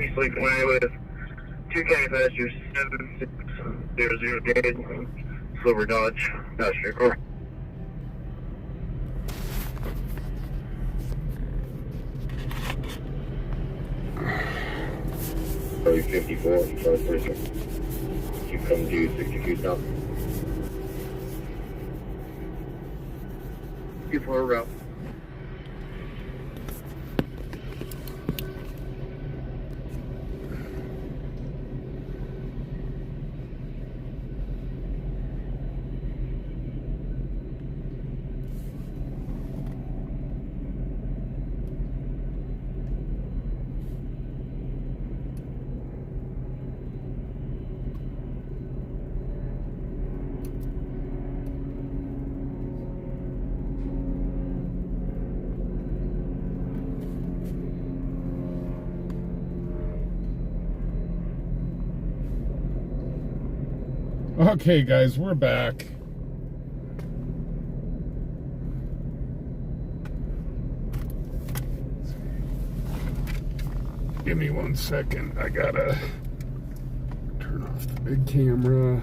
East Lake Way with 2 county passengers, 7600 gauge, Silver Dodge, passenger car. 54, Charles Bridger. You come to 62 South. 54 route. Okay, guys, we're back. Give me 1 second. I gotta turn off the big camera.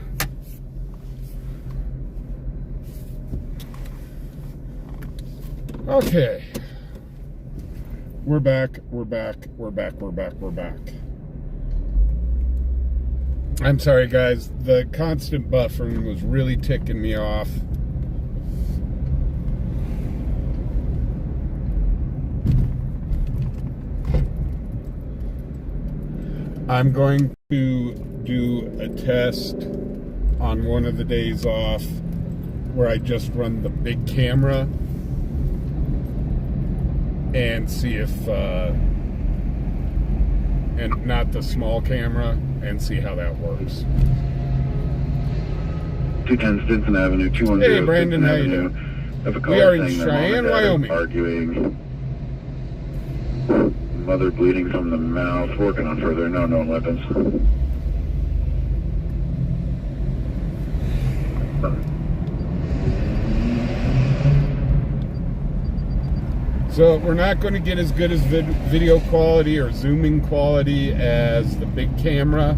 Okay. We're back. I'm sorry, guys. The constant buffering was really ticking me off. I'm going to do a test on one of the days off where I just run the big camera and see if, and not the small camera, and see how that works. 210 Stinson Avenue, 210 Hey, Brandon, how you doing? We are in Cheyenne, Wyoming. Arguing. Mother bleeding from the mouth, working on further, no known weapons. So we're not going to get as good as video quality or zooming quality as the big camera,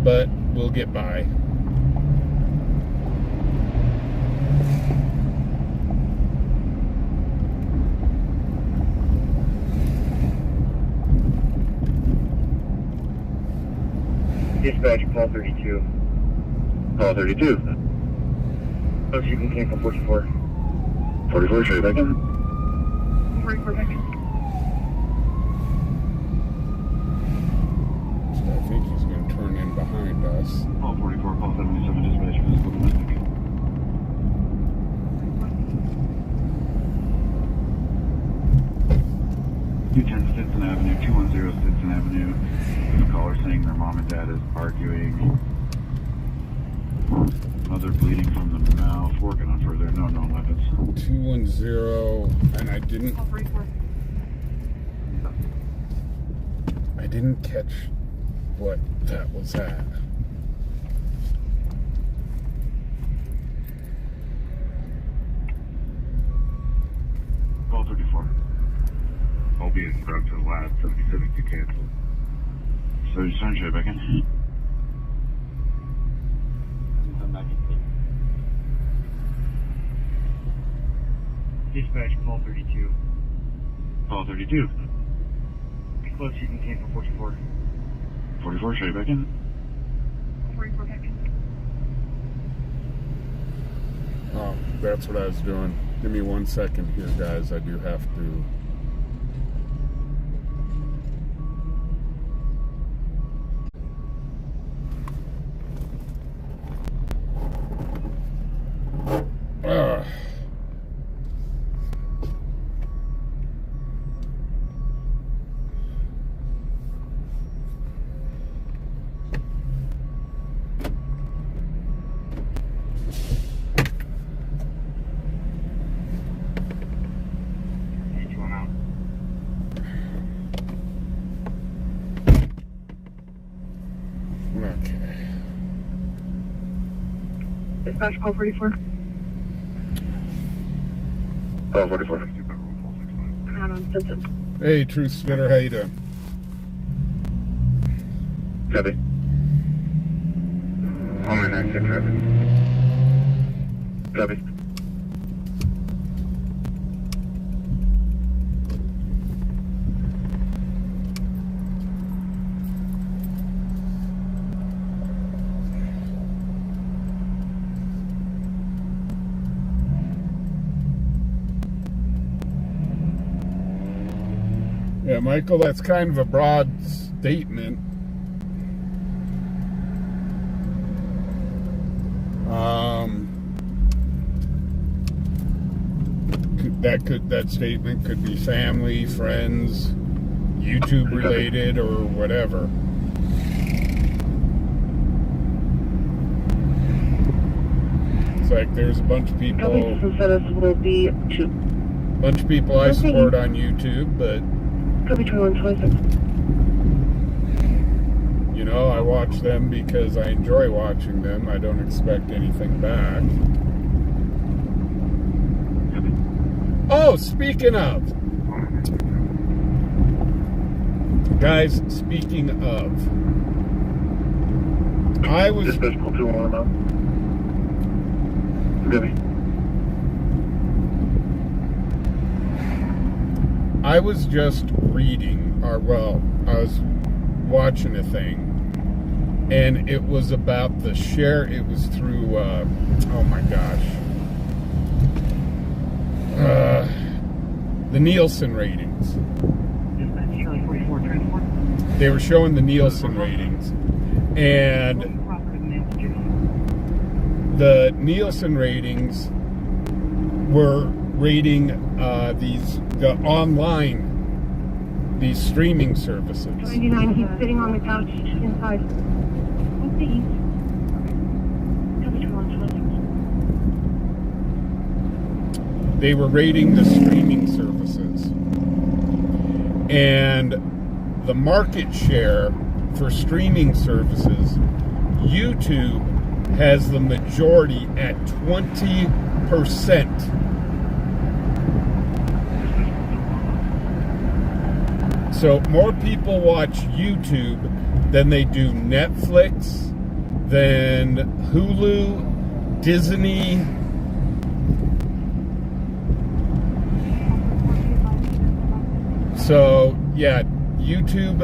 but we'll get by. Dispatch, call 32. Call 32. Oh, you can came from 44. 44, show you back in. 44 back in. So I think he's going to turn in behind us. Call 44, call 77, dispatch, physical domestic. U10 Stinson Avenue, 210 Stinson Avenue. There's a caller saying their mom and dad is arguing. Mother bleeding from the mouth, working on further, no known weapons. 210, and I didn't catch what that was at. Call 34. I'll be instructed to the lab, 77 to cancel. So you send you back in? Come back in. Dispatch, call 32. Call 32. Close, you can came from 44. 44, show you back in? 44 back in. Oh, that's what I was doing. Give me 1 second here, guys. I do have to... Dispatch, call 44. Call 44. Hey, Truth Spitter, how you doing? Copy. On my next traffic. Copy. Yeah, Michael, that's kind of a broad statement. That statement could be family, friends, YouTube related, or whatever. It's like there's a bunch of people. Will be two. Bunch of people I support on YouTube, but Copy 2126. you know, I watch them because I enjoy watching them. I don't expect anything back. Oh, speaking of. Guys, speaking of. I was... Dispatch call 211. Copy. I was just reading, or well, I was watching a thing, and it was about the share, it was through, oh my gosh, the Nielsen ratings. They were showing the Nielsen ratings, and the Nielsen ratings were rating these streaming services. 99, he's sitting on the couch inside. What's the east? They were rating the streaming services. And the market share for streaming services, YouTube has the majority at 20%. So more people watch YouTube than they do Netflix, than Hulu, Disney. So yeah, YouTube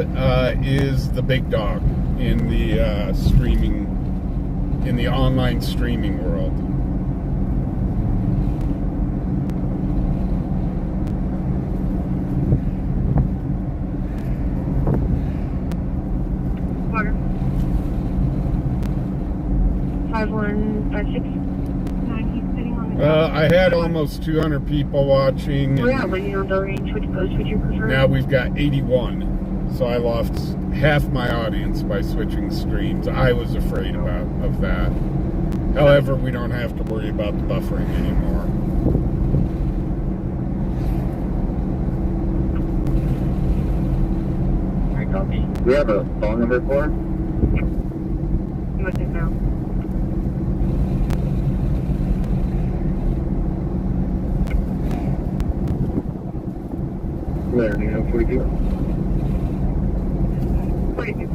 is the big dog in the streaming, in the online streaming world. Water. 5156. 9, he's sitting on the couch. I had almost 200 people watching. We're out waiting on the range. Which post would you prefer? Now we've got 81. So I lost half my audience by switching streams. I was afraid of that. However, we don't have to worry about the buffering anymore. We have a phone number for him? You want it now? There, Nino 42. 42.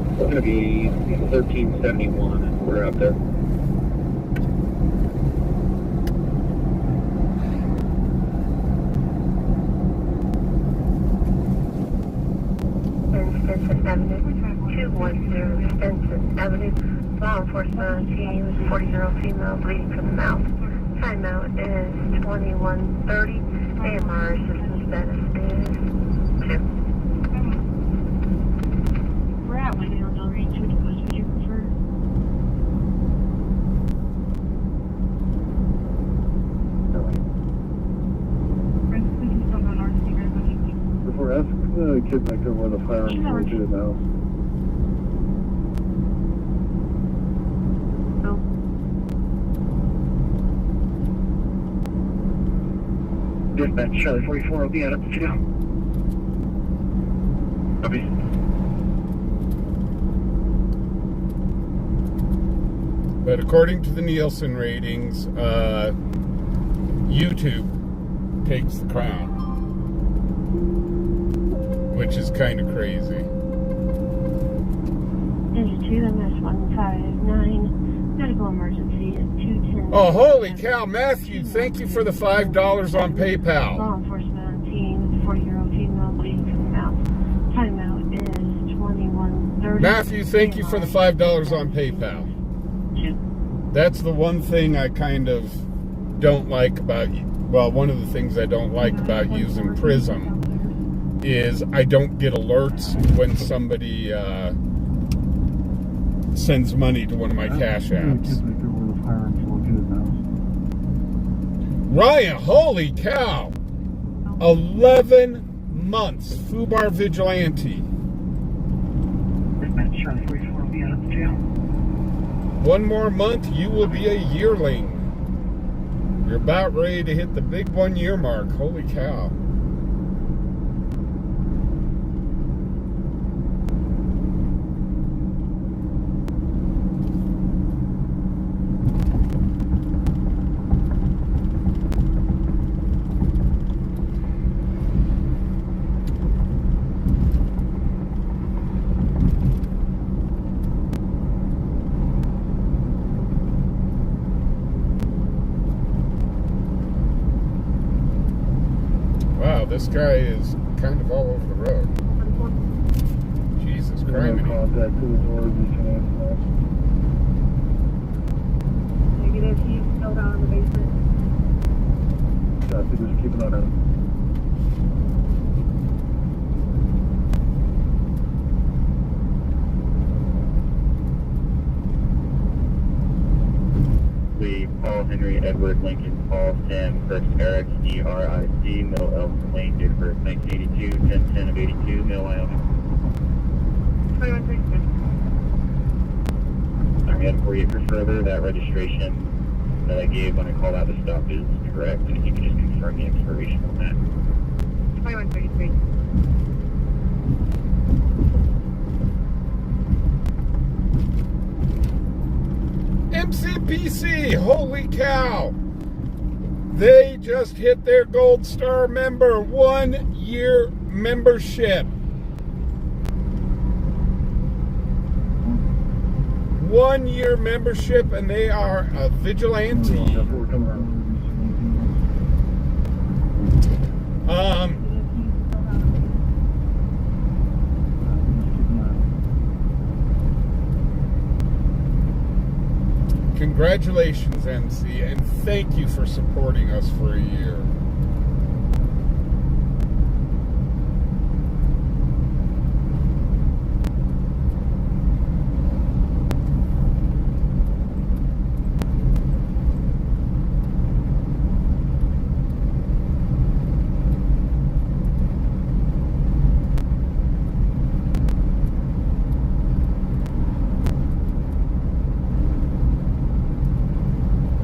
It's going to be 1371, and we're out there. Spencer Avenue, 210 Spencer Avenue. Law enforcement team 40 female bleeding from the mouth. Time out is 2130. AMR assistance status is 2. We're at waiting on the range. Which post would you prefer? Before ask the kid back there where the firing was to now. No. Dispatch Charlie 44 will be out up to you. Copy. But according to the Nielsen ratings, YouTube takes the crown, which is kind of crazy. Engine 2, MS 159, medical emergency at 210. Oh, holy cow, Matthew, thank you for the $5 on PayPal. Law enforcement team, 40-year-old female bleeding from the mouth. Timeout is 21:30. Matthew, thank you for the $5 on PayPal. That's the one thing I kind of don't like about you. Well, one of the things I don't like about using Prism is I don't get alerts when somebody sends money to one of my cash apps. Ryan, holy cow! 11 months, Fubar Vigilante. One more month, you will be a yearling. You're about ready to hit the big 1 year mark. Holy cow. Wow, this guy is kind of all over the road. Jesus Christ. Negative, he's still down in the basement. Just keep an eye on him. Paul, Henry, Edward, Lincoln, Paul, Sam, Chris, Eric, ERIC, Middle Elton Lane, date of birth 1982, 10/10 of 82, Middle, Wyoming. 2136. I'm heading for you for further. That registration that I gave when I called out the stop is correct, and if you could just confirm the expiration on that. 2133. MCPC, holy cow. They just hit their Gold Star member 1 year membership. 1 year membership, and they are a vigilante. Congratulations, MC, and thank you for supporting us for a year.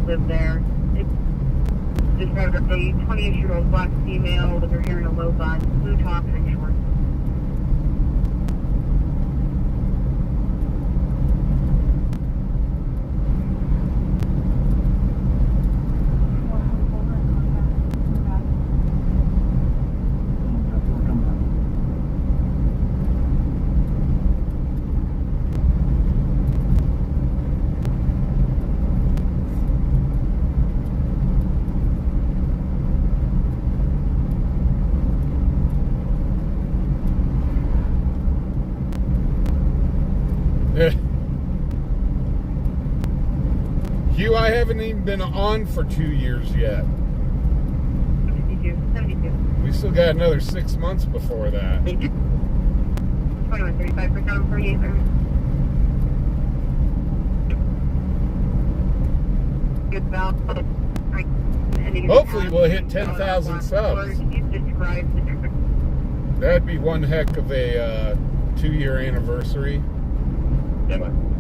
Live there. Described a 20-ish-year-old black female with her hair in a low bun, blue top and shorts. Hugh, I haven't even been on for 2 years yet. 72. We still got another 6 months before that. 2135 for down 38 there. Good valve. Hopefully we'll hit 10,000 subs. That'd be one heck of a 2 year anniversary. Yeah, man.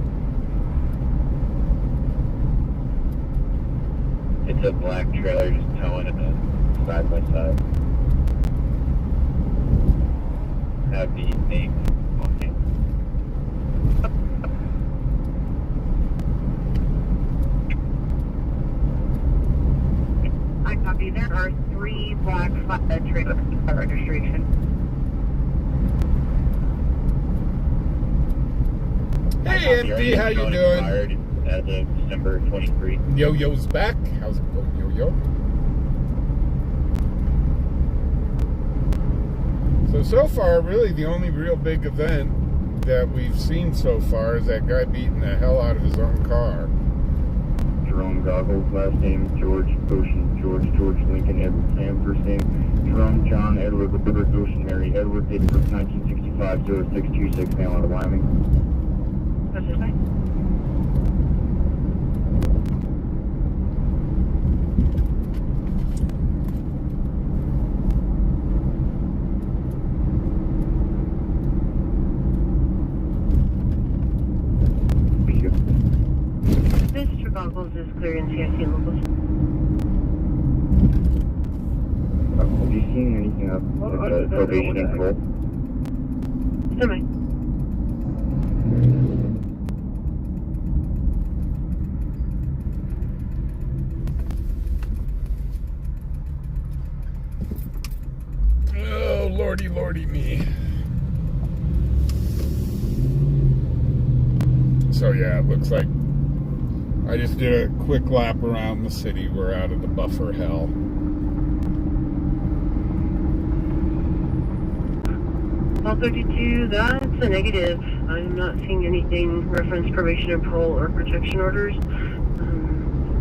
It's a black trailer just towing it side by side. Have the name on it. I copy. There are 3 black flatbed trailers by registration. Hey, MD, how you doing? Expired as of December 23. Yo-Yo's back. How's it going, Yo-Yo? So far, really, the only real big event that we've seen so far is that guy beating the hell out of his own car. Jerome Goggles, last name George Ocean, George Lincoln, Edward Sam, first name Jerome John Edward Ocean, Mary Edward, date of birth 1965, 0626, male out of Wyoming. What's his name? Mr. Goggles is clear in CIC locals. Have you seen anything of probation and parole? Semi. Oh, lordy me. So yeah, it looks like I just did a quick lap around the city. We're out of the buffer hell. 1232, that's a negative. I'm not seeing anything reference probation and parole or protection orders.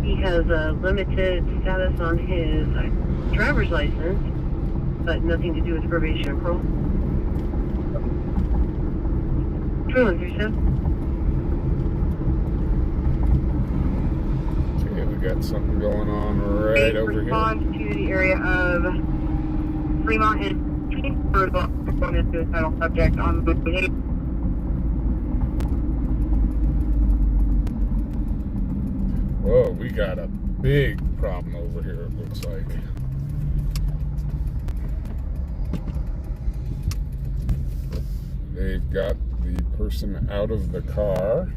He has a limited status on his driver's license, but nothing to do with probation and parole. 2137. Okay, we got something going on right over here. Response to the area of Fremont and for the suicidal subject on the Whoa, we got a big problem over here, it looks like. They've got the person out of the car.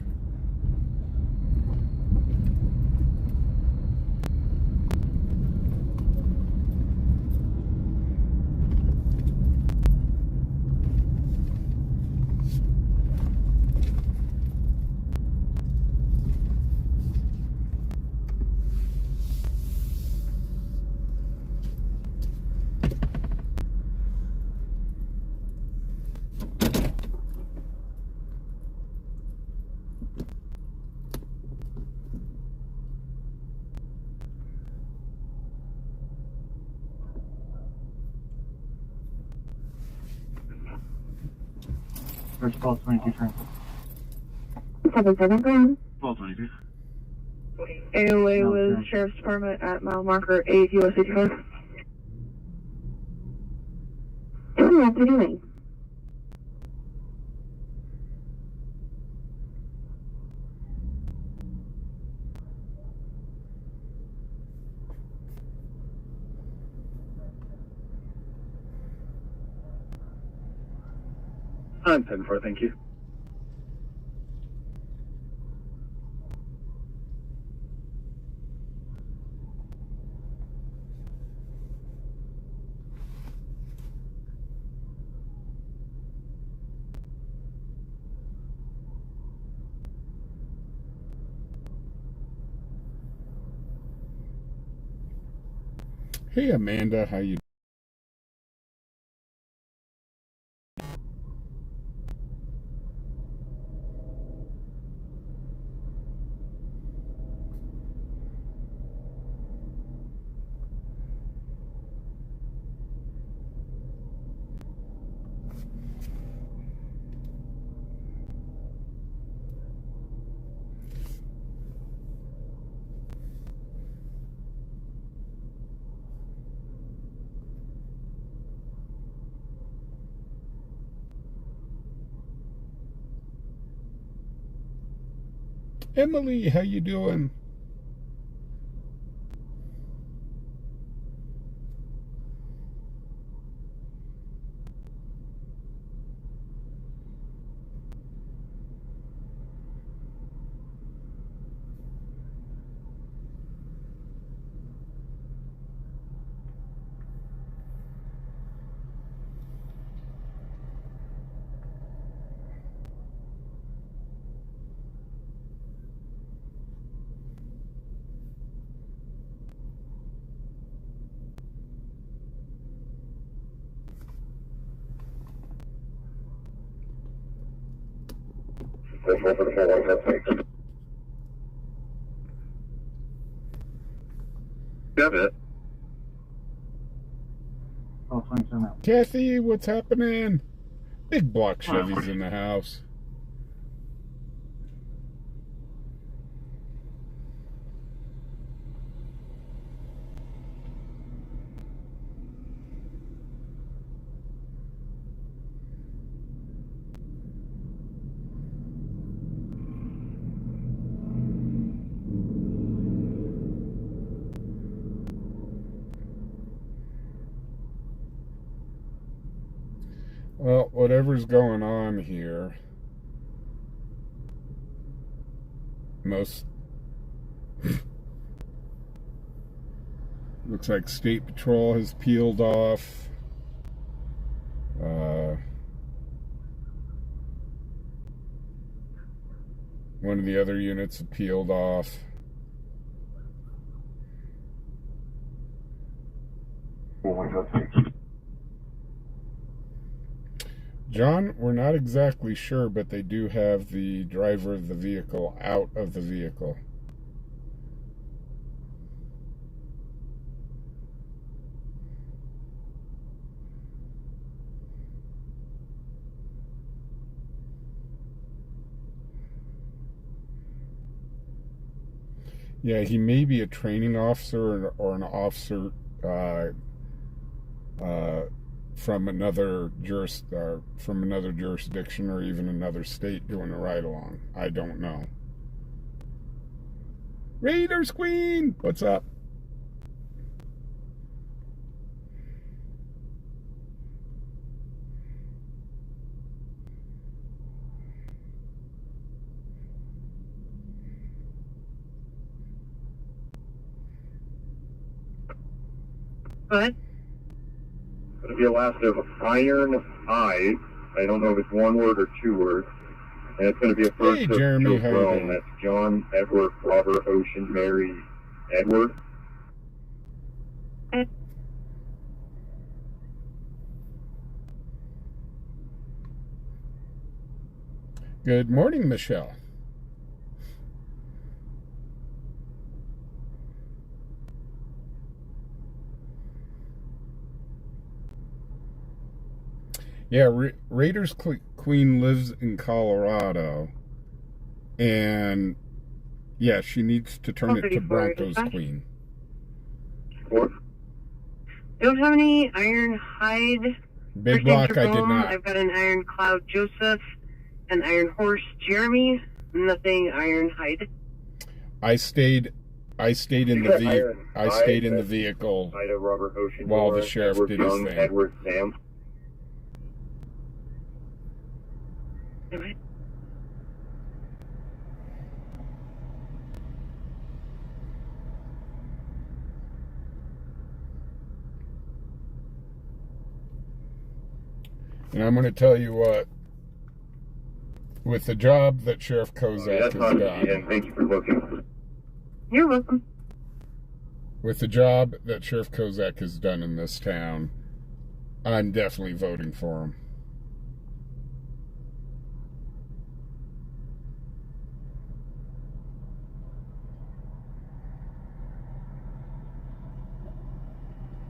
First 1222, Franklin. 77 ground. 1222. AOA was Sheriff's Department at mile marker 8 US 85. Tell me what they're doing. I'm 10-4, thank you. Hey Amanda, how you doing? Emily, how you doing? Visual for the 417. Got it. Oh, 27 out. Kathy, what's happening? Big block Chevys in the house. Well, whatever's going on here, looks like State Patrol has peeled off. One of the other units have peeled off. John, we're not exactly sure, but they do have the driver of the vehicle out of the vehicle. Yeah, he may be a training officer or an officer from another jurisdiction or even another state doing a ride-along. I don't know. Raiders Queen, what's up? What? It'll be a last of Iron Eye. I don't know if it's one word or two words. And it's going to be a first Hey, Jeremy, how you doing? That's John, Edward, Robert, Ocean, Mary, Edward. Good morning, Michelle. Yeah, Raiders Queen lives in Colorado, and yeah, she needs to turn it to Broncos Queen. What? Don't have any Iron Hide. Big block, I did not. I've got an Iron Cloud Joseph, an Iron Horse Jeremy, nothing Iron Hide. I stayed in the vehicle Ida, Robert, Ocean, while the Dora, sheriff Edward, did his Young, thing. Edward, Sam. And I'm going to tell you what, with the job that Sheriff Kozak has done, Thank you for looking. You're welcome. with the job that Sheriff Kozak has done in this town, I'm definitely voting for him.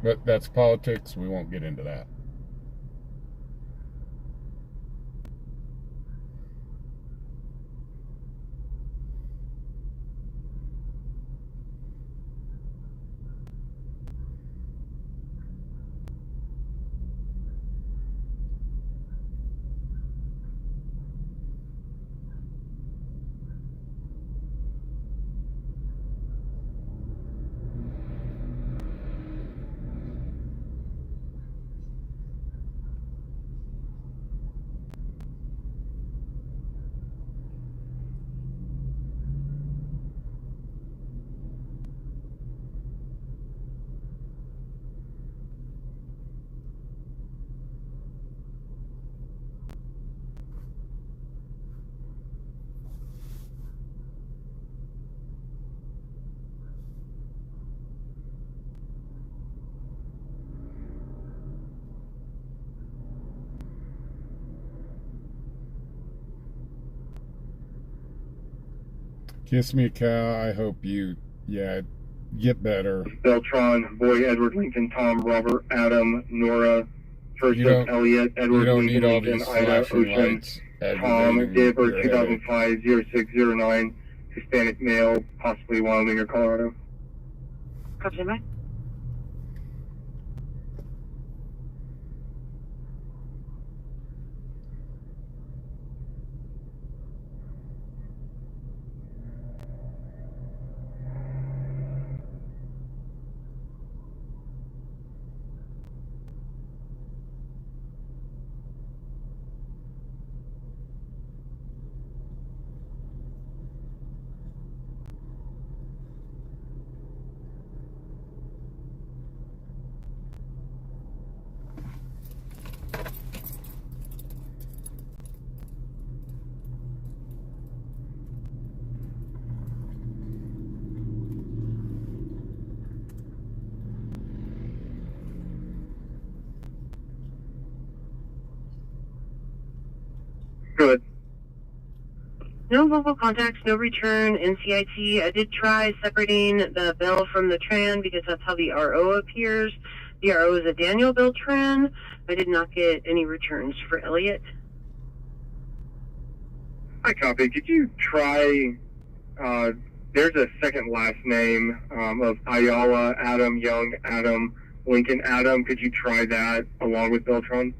But that's politics. We won't get into that. Kiss me, cow. I hope you, get better. Beltron, Boy, Edward, Lincoln, Tom, Robert, Adam, Nora, First of Elliot, Edward, you don't Lincoln, need all Lincoln, these Ida, flashing Ocean, lights Tom, aggravating date of birth your 2005, 0609, Hispanic male, possibly Wyoming or Colorado. Copy, Mike. Good. No local contacts, no return, NCIT. I did try separating the Bell from the Tran because that's how the RO appears. The RO is a Daniel Bell Tran. I did not get any returns for Elliot. Hi, copy. Could you try, there's a second last name of Ayala, Adam, Young, Adam, Lincoln, Adam. Could you try that along with Beltron?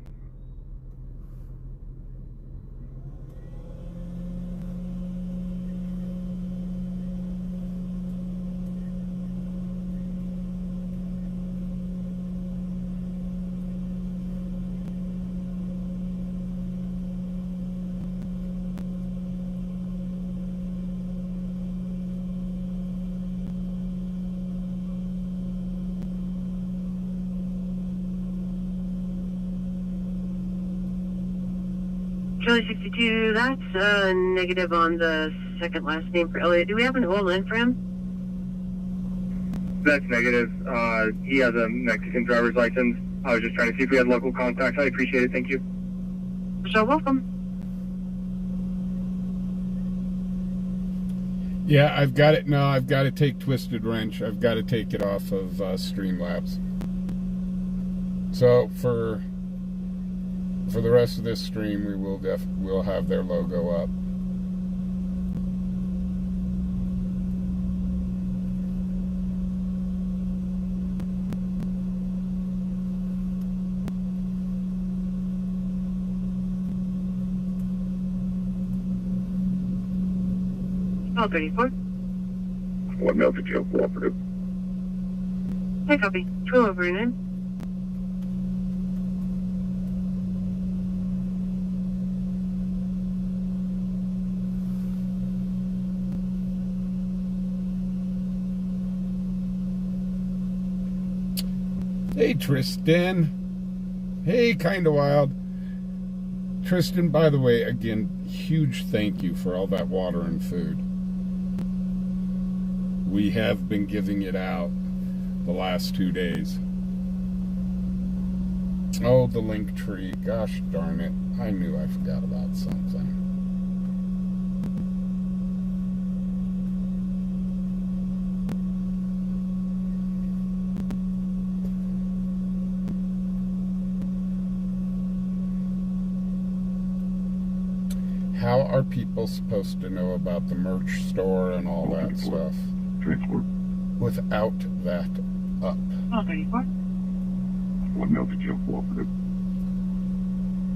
Charlie 62, that's a negative on the second last name for Elliot. Do we have an OLN for him? That's negative. He has a Mexican driver's license. I was just trying to see if we had local contacts. I appreciate it. Thank you. You're so welcome. Yeah, I've got it now. I've got to take Twisted Wrench. I've got to take it off of Streamlabs. So for the rest of this stream, we'll have their logo up. Call 34. What mail did you cooperative? Hey, copy. 12 over 9. Hey, Tristan. Hey, Kinda Wild. Tristan, by the way, again, huge thank you for all that water and food. We have been giving it out the last 2 days. Oh, the link tree. Gosh darn it. I knew I forgot about something. How are people supposed to know about the merch store and all that stuff without that up? Call 34. What mail did you cooperative?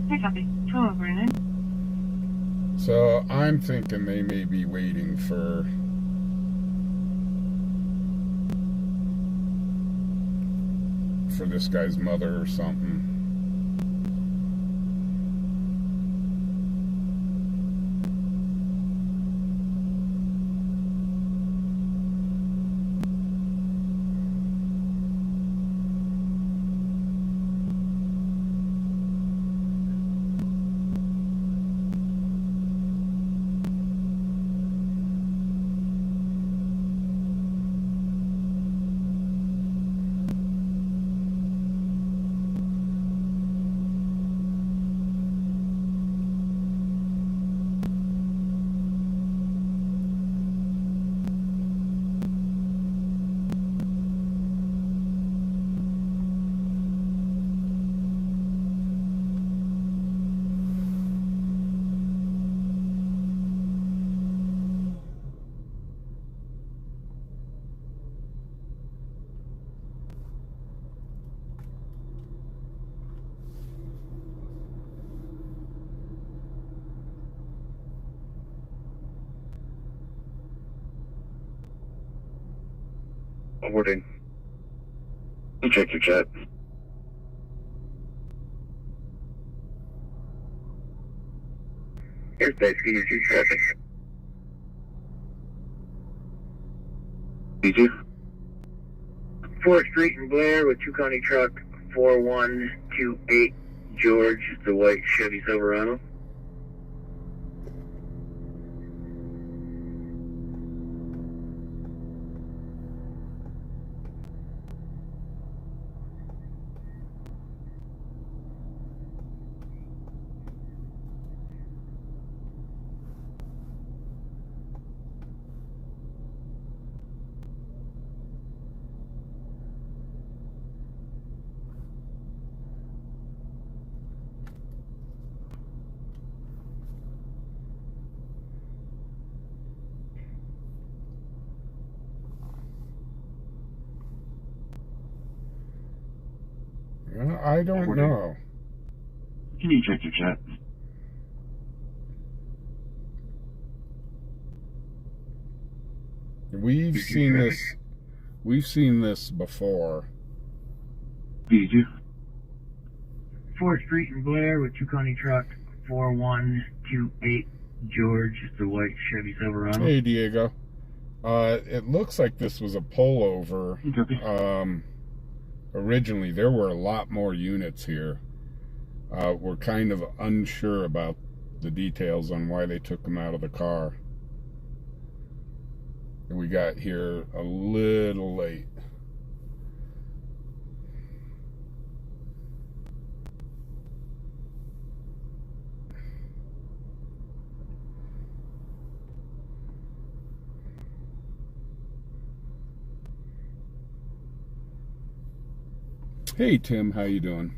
Hey, copy. 12 over 9. So I'm thinking they may be waiting for this guy's mother or something. Forwarding. You check your chat. Here's basically your two traffic. B2. 4th Street and Blair with 2 County Truck 4128 George, the white Chevy Silverado. I don't know. Can you check your chat? We've seen this before. B2. 4th Street and Blair with 2 County Truck 4128 George, the white Chevy Silverado. Hey, Diego. It looks like this was a pullover. Originally, there were a lot more units here. We're kind of unsure about the details on why they took them out of the car. And we got here a little late. Hey Tim, how you doing?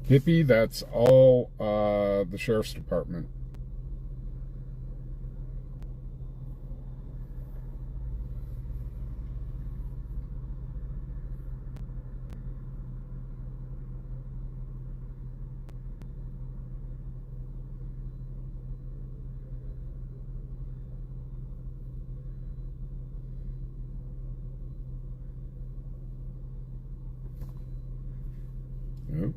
Hippie, that's all the sheriff's department. Yep.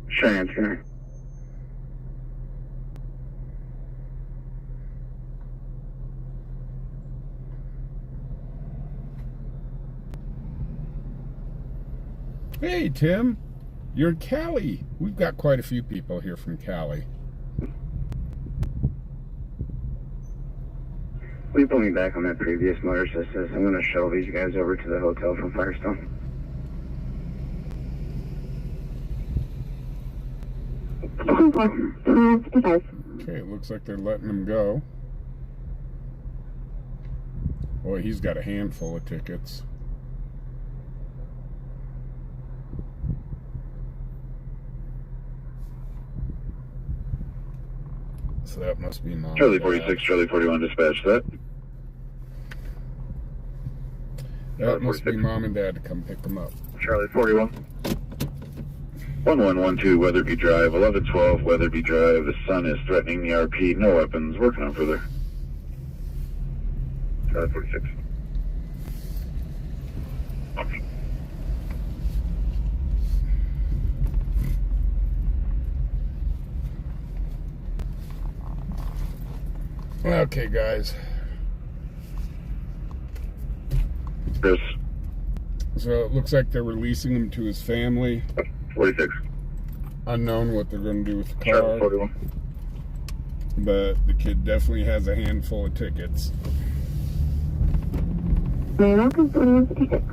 Cheyenne, sir. Hey Tim, you're in Cali. We've got quite a few people here from Cali. Will you put me back on that previous motor says I'm going to shuttle these guys over to the hotel from Firestone. Okay, it looks like they're letting him go. Boy, he's got a handful of tickets. So that must be mom. Charlie 46, Charlie 41, dispatch that. That must be mom and dad to come pick them up. Charlie 41. 1112 Weatherby Drive, 1112 Weatherby Drive. The sun is threatening the RP. No weapons. Working on further. Charlie 46. Okay, guys. Chris. So it looks like they're releasing him to his family. 46. Unknown what they're going to do with the Charlie car. 41. But the kid definitely has a handful of tickets. Welcome to 4156.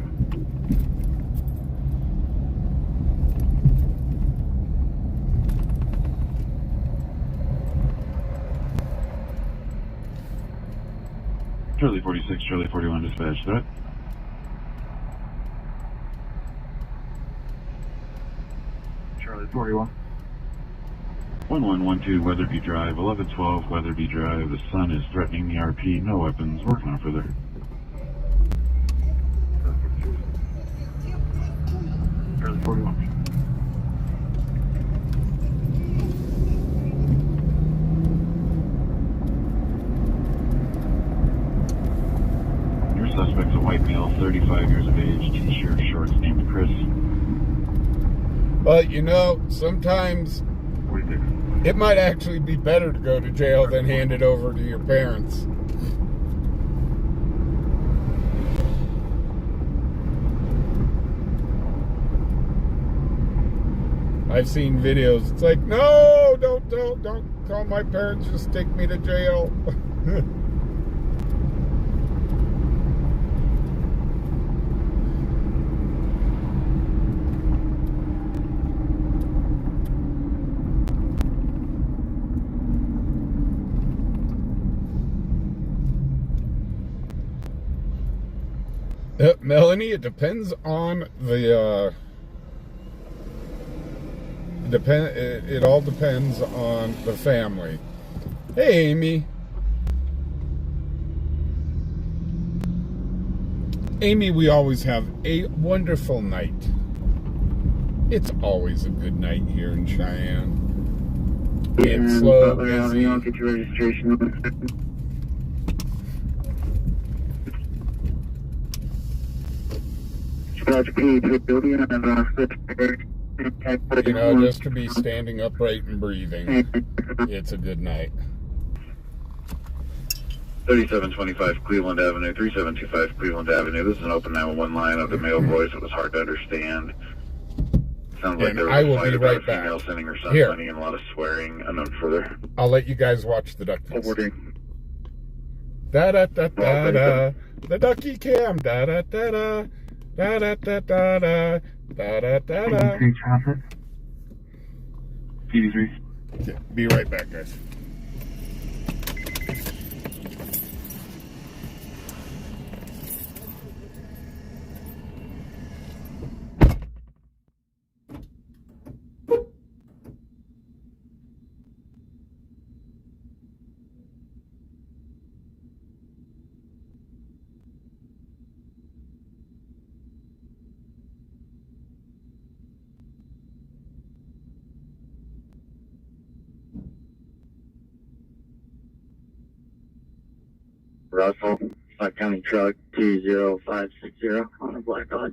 Charlie 46, Charlie 41, dispatch that. Charlie 41. 1112 Weatherby Drive, 1112 Weatherby Drive. The sun is threatening the RP. No weapons. Working on further. Charlie 41. Your suspect's a white male, 35 years of age, t-shirt, shorts, named Chris. But you know, sometimes 46. it might actually be better to go to jail than hand it over to your parents. I've seen videos. It's like, no, don't tell my parents, just take me to jail. Melanie, it depends on the it all depends on the family. Hey, Amy. Amy, we always have a wonderful night. It's always a good night here in Cheyenne. It's slow, busy. I'll get your registration. You know, just to be standing upright and breathing, it's a good night. 3725 Cleveland Avenue, 3725 Cleveland Avenue. This is an open 911 line of the male voice. It was hard to understand. Sounds like there was a fight about a female sending her son money and a lot of swearing. Unknown further. I'll let you guys watch the duckies. Forwarding. Da da da da da. The ducky cam. Da da da da. Da da da da da. Da da da da. traffic. PD3. Okay, be right back, guys. Russell, Scott County Truck 20560 on a black Dodge.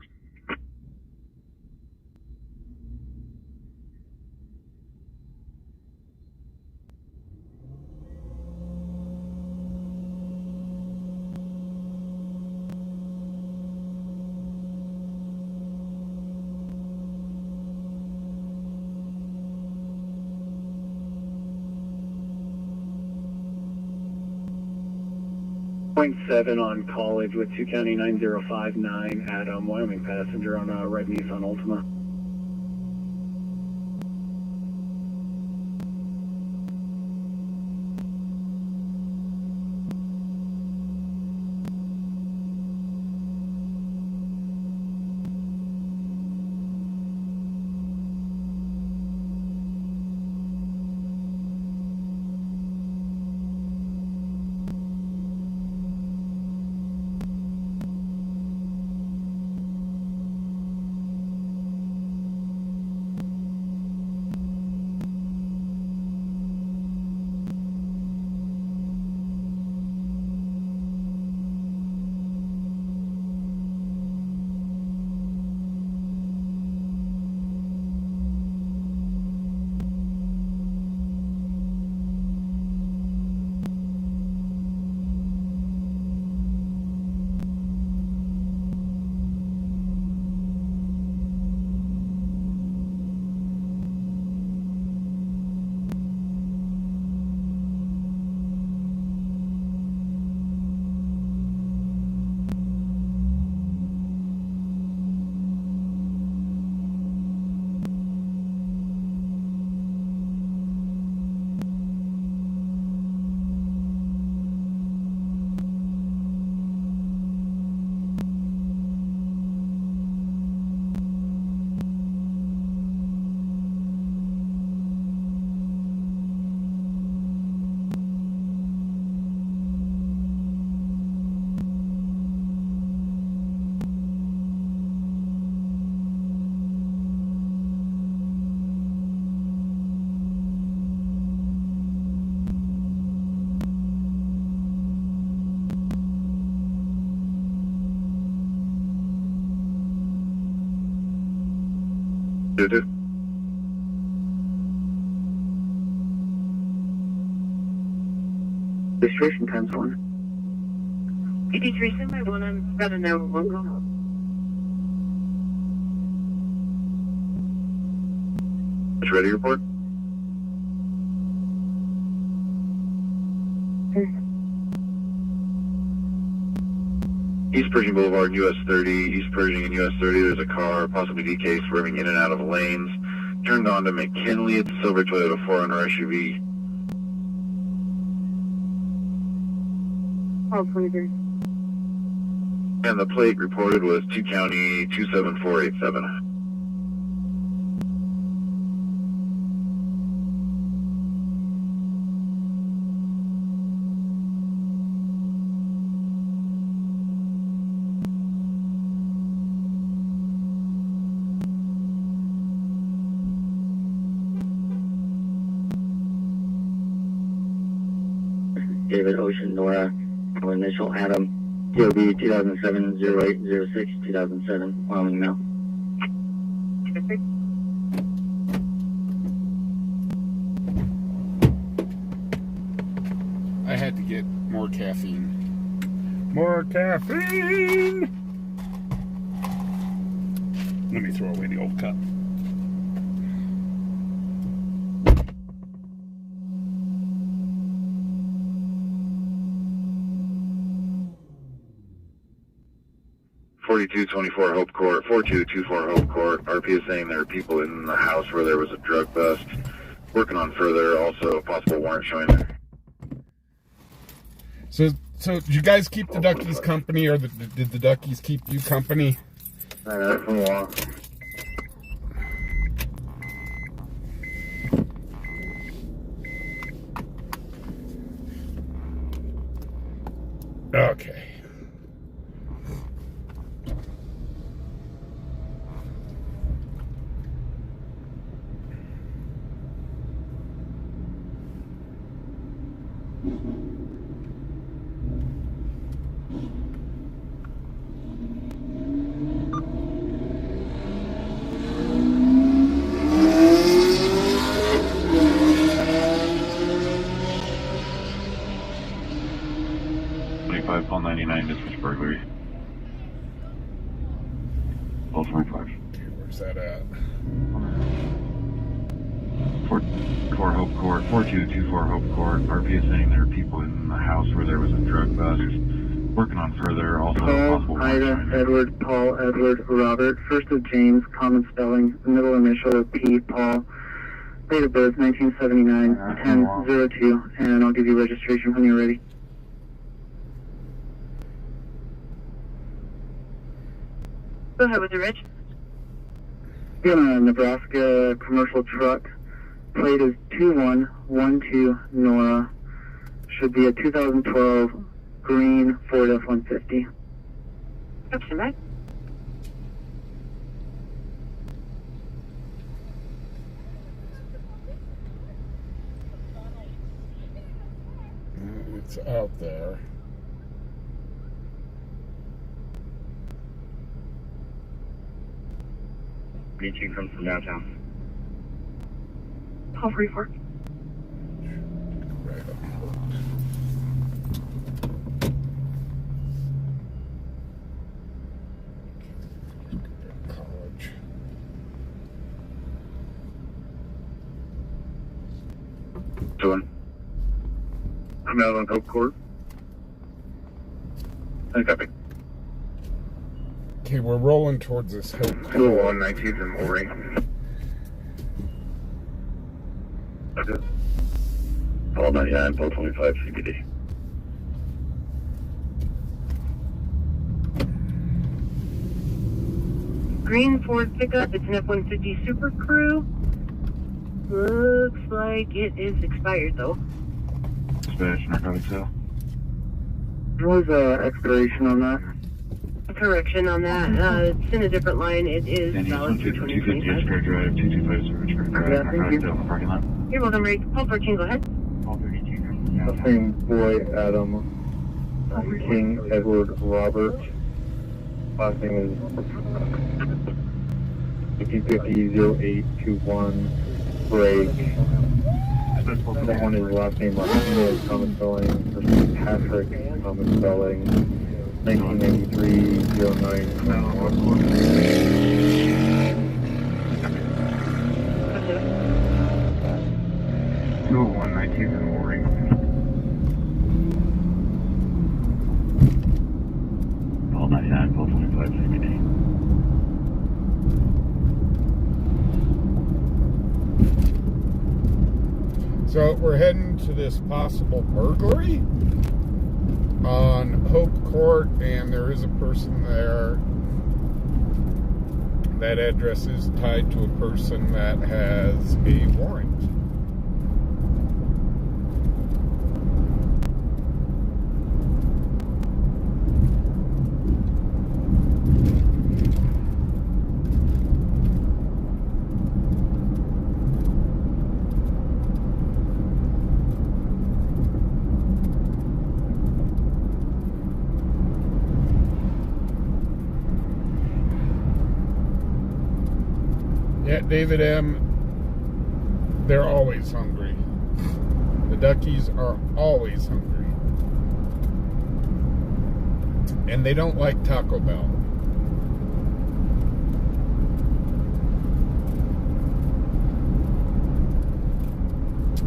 .7 on College with 2 County 9059 at Wyoming passenger on a red Nissan Altima. 2-2. Registration time's 1. 83 semi-1, I'm about an hour 1 go. Ready to report? East Pershing Boulevard, US 30, East Pershing and US 30, there's a car, possibly DK, swerving in and out of lanes. Turned on to McKinley, it's a silver Toyota 4Runner SUV. Oh, 23. And the plate reported was 2 County 27487. David Ocean Nora, initial Adam, TOB 2007-0806, 2007, Wyoming mail. I had to get more caffeine. More caffeine! Let me throw away the old cup. .4224 Hope Court, 4224 Hope Court. RP is saying there are people in the house where there was a drug bust. Working on further, also a possible warrant showing there. So did you guys keep the duckies company, or did the duckies keep you company? From a while. Okay. Call 99, dispatch burglary. Call 25. Okay, where's that at? 4 Hope Court, 4224 Hope Court. RP is saying there are people in the house where there was a drug bust. Working on further, also a possible Paul, Ida, Edward, Paul, Edward, Robert, first of James, common spelling, middle initial of P, Paul, date of birth 1979, 10/02, and I'll give you registration when you're ready. Go ahead with the reg. You're on a Nebraska commercial truck. Plate is 2112 Nora. Should be a 2012 green Ford F-150. Oops, am I? It's out there. Reaching from downtown. Call 34. Right up. College. Doing. I'm out on Hope Court. I copy. Okay, we're rolling towards this hill. 201 19th and Maury. Okay. Paul 99, Paul 25 CBD. Green Ford pickup. It's an F-150 Super Crew. Looks like it is expired though. Dispatch, narcotics sale. What was expiration on that? Correction on that. It's in a different line. It is valid for 250 Square Drive, 225 Square Drive. Yeah, thank you. Sale in the parking lot. You're welcome, Ray. Call 14, go ahead. Nothing, boy, Adam, King, Edward, Robert. Last name is 1850-0821 break. That one is last name Martinez, common spelling. First name Patrick, common spelling. 1993-0921. 201-19 and Mooring. Call 99, call 2560. So we're heading to this possible burglary on Hope Court, and there is a person there. That address is tied to a person that has a warrant. Yeah, David M., they're always hungry. The Duckies are always hungry. And they don't like Taco Bell.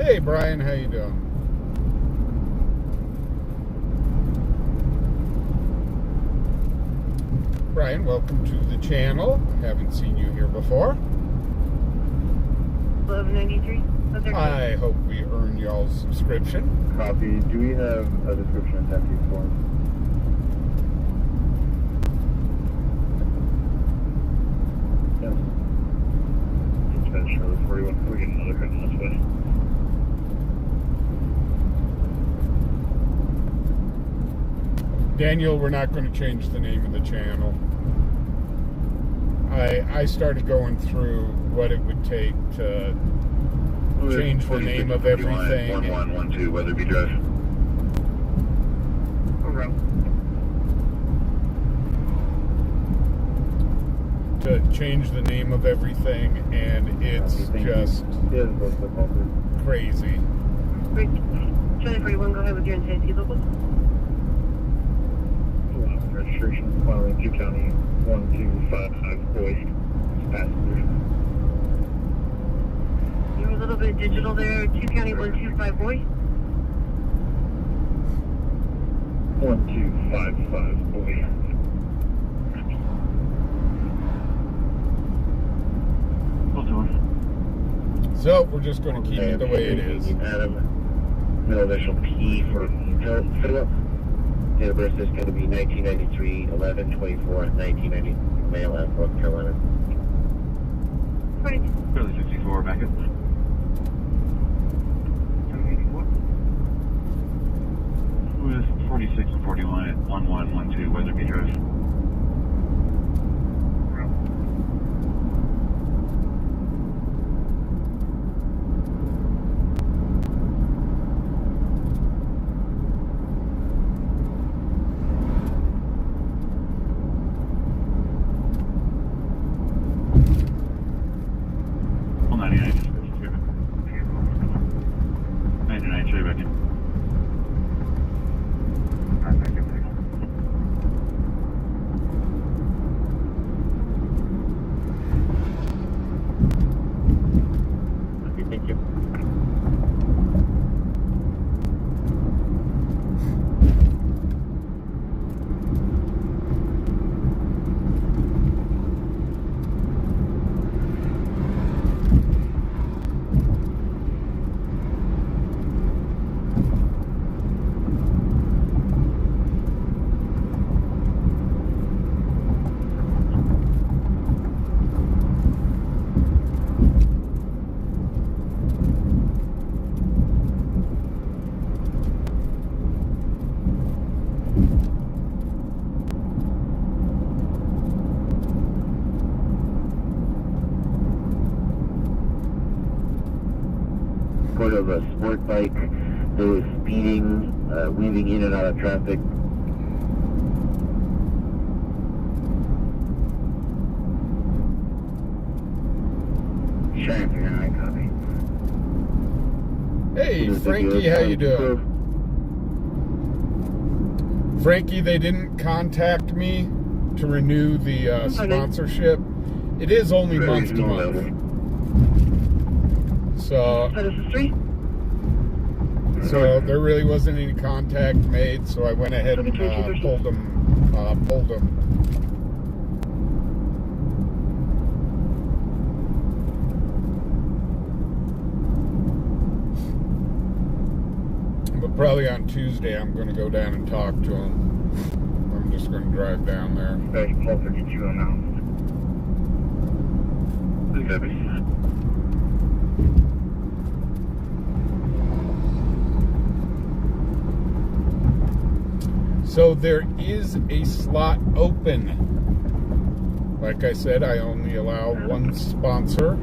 Hey, Brian, how you doing? Brian, welcome to the channel. Haven't seen you here before. 1193. I hope we earn y'all's subscription. Copy. Do we have a description attached to form? Yes. Dispatch Charlotte 41. We're getting another car this way. Daniel, we're not going to change the name of the channel. I started going through what it would take to change the name of everything. 1112 Weatherby Drive. To change the name of everything, and it's just crazy. Charlie 41, go ahead with your intensity locals. Registration following 2 County 1255 Boise. Passengers. You're a little bit digital there. 2 County 125 Boise. 1255 Boise. So we're just going to keep it the way it is. Adam, middle initial P for Philip. Date of birth is going to be 1993, 11/24, 1990, male at North Carolina. 22. Charlie 64, back up. With 46 and 41 at 1112 Weatherby Drive. Of a sport bike that was speeding, weaving in and out of traffic. Cheyenne 39, copy. Hey, Frankie, how you doing? Frankie, they didn't contact me to renew the sponsorship. It is only month to month. So there really wasn't any contact made, so I went ahead and pulled them. But probably on Tuesday, I'm going to go down and talk to him. I'm just going to drive down there. Okay, call 32 announced. Copy. So there is a slot open. Like I said, I only allow one sponsor.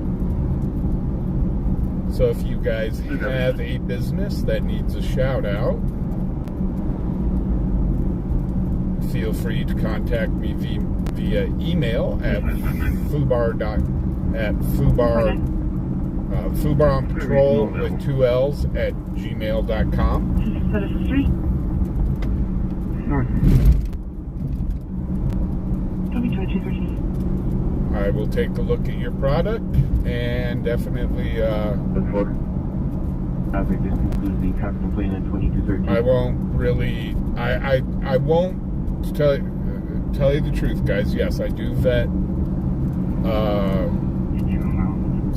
So if you guys have a business that needs a shout out, feel free to contact me via email at fubaronpatroll with 2 L's at gmail.com. I will take a look at your product and definitely I won't really I won't tell you the truth, guys. Yes, I do vet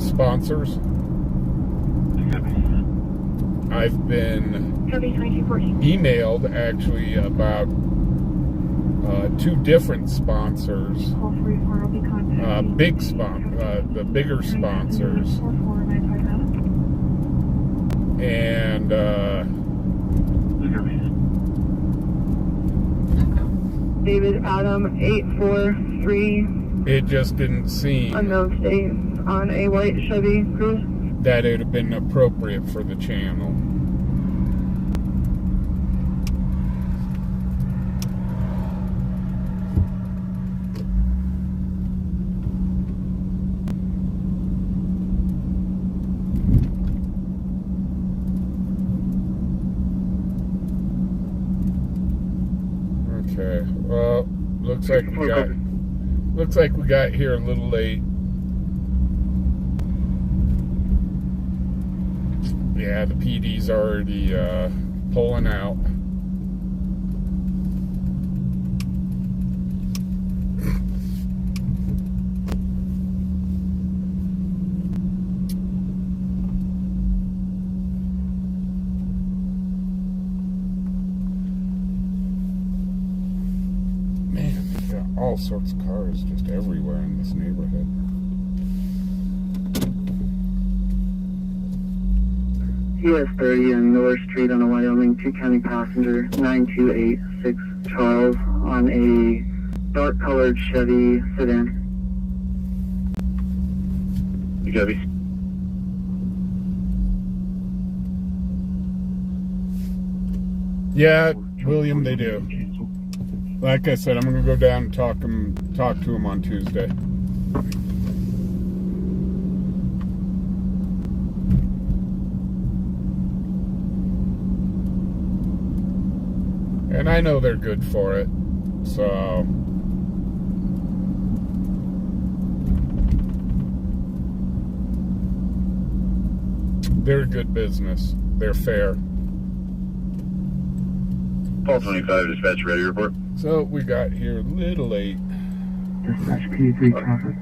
sponsors. I've been emailed actually about 2 different sponsors, the bigger sponsors, and David Adam 843. It just didn't seem Unknown state on a white Chevy Cruze. that it would have been appropriate for the channel. Okay, well, looks like we got here a little late. Yeah, the PD's already pulling out. All sorts of cars just everywhere in this neighborhood. US 30 on North Street on a Wyoming 2 County passenger 9286 Charles on a dark colored Chevy sedan. You copy? Yeah, William, they do. Like I said, I'm going to go down and talk to him on Tuesday. And I know they're good for it, so they're a good business. They're fair. Paul 25, dispatch, ready to report. So we got here a little late. Dispatch P3 traffic.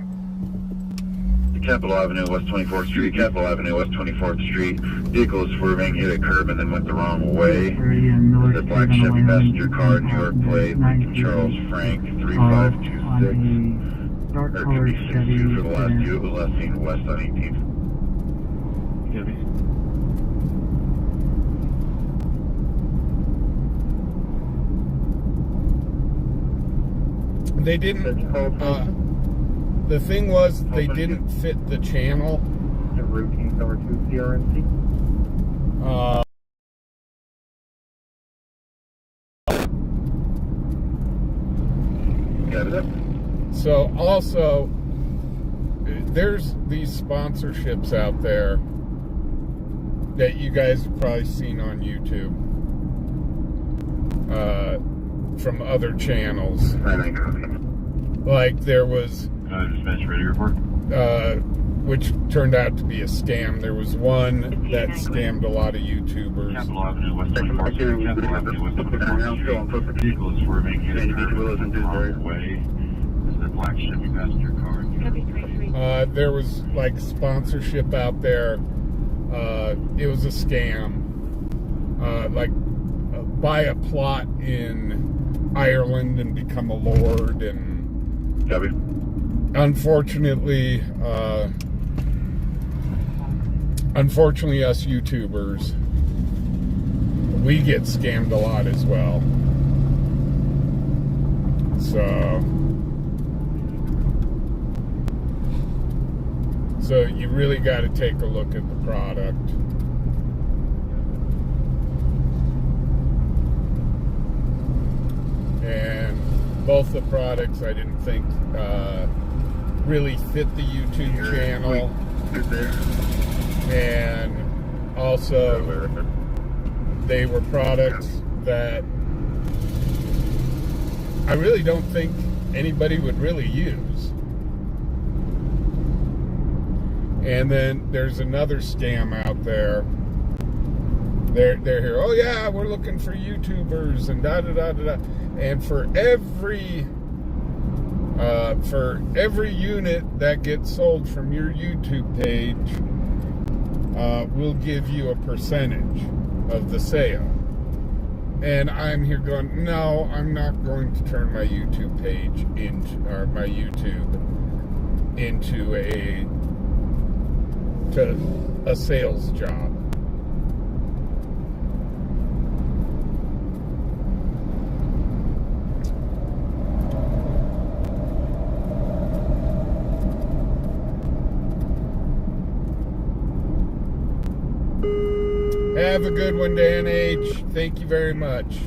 Capitol Avenue, West 24th Street. Capitol Avenue, West 24th Street. Vehicle is swerving, hit a curb, and then went the wrong way. The black Chevy passenger car, New York plate, Charles Frank, 3526. Or it could be 62 for the last 2. It was last seen west on 18th. They didn't. The thing was, they didn't fit the channel. The routine number 2 CRNC. Got it up. So also, there's these sponsorships out there that you guys have probably seen on YouTube from other channels. Like there was dispatch ready report. Which turned out to be a scam. There was one that scammed a lot of YouTubers. Capital Avenue, West 24th Street. Capital Avenue, West 24th Street. Vehicles were making it way. This is a black Chevy passenger car. There was like sponsorship out there. It was a scam. Like buy a plot in Ireland and become a lord. And unfortunately, us YouTubers, we get scammed a lot as well. So you really got to take a look at the product. And both the products I didn't think really fit the YouTube channel. And also they were products that I really don't think anybody would really use. And then there's another scam out there. They're here, oh yeah, we're looking for YouTubers and da-da-da-da-da. And for every unit that gets sold from your YouTube page, we'll give you a percentage of the sale. And I'm here going, no, I'm not going to turn my YouTube page into a sales job. Have a good one, Dan H. Thank you very much.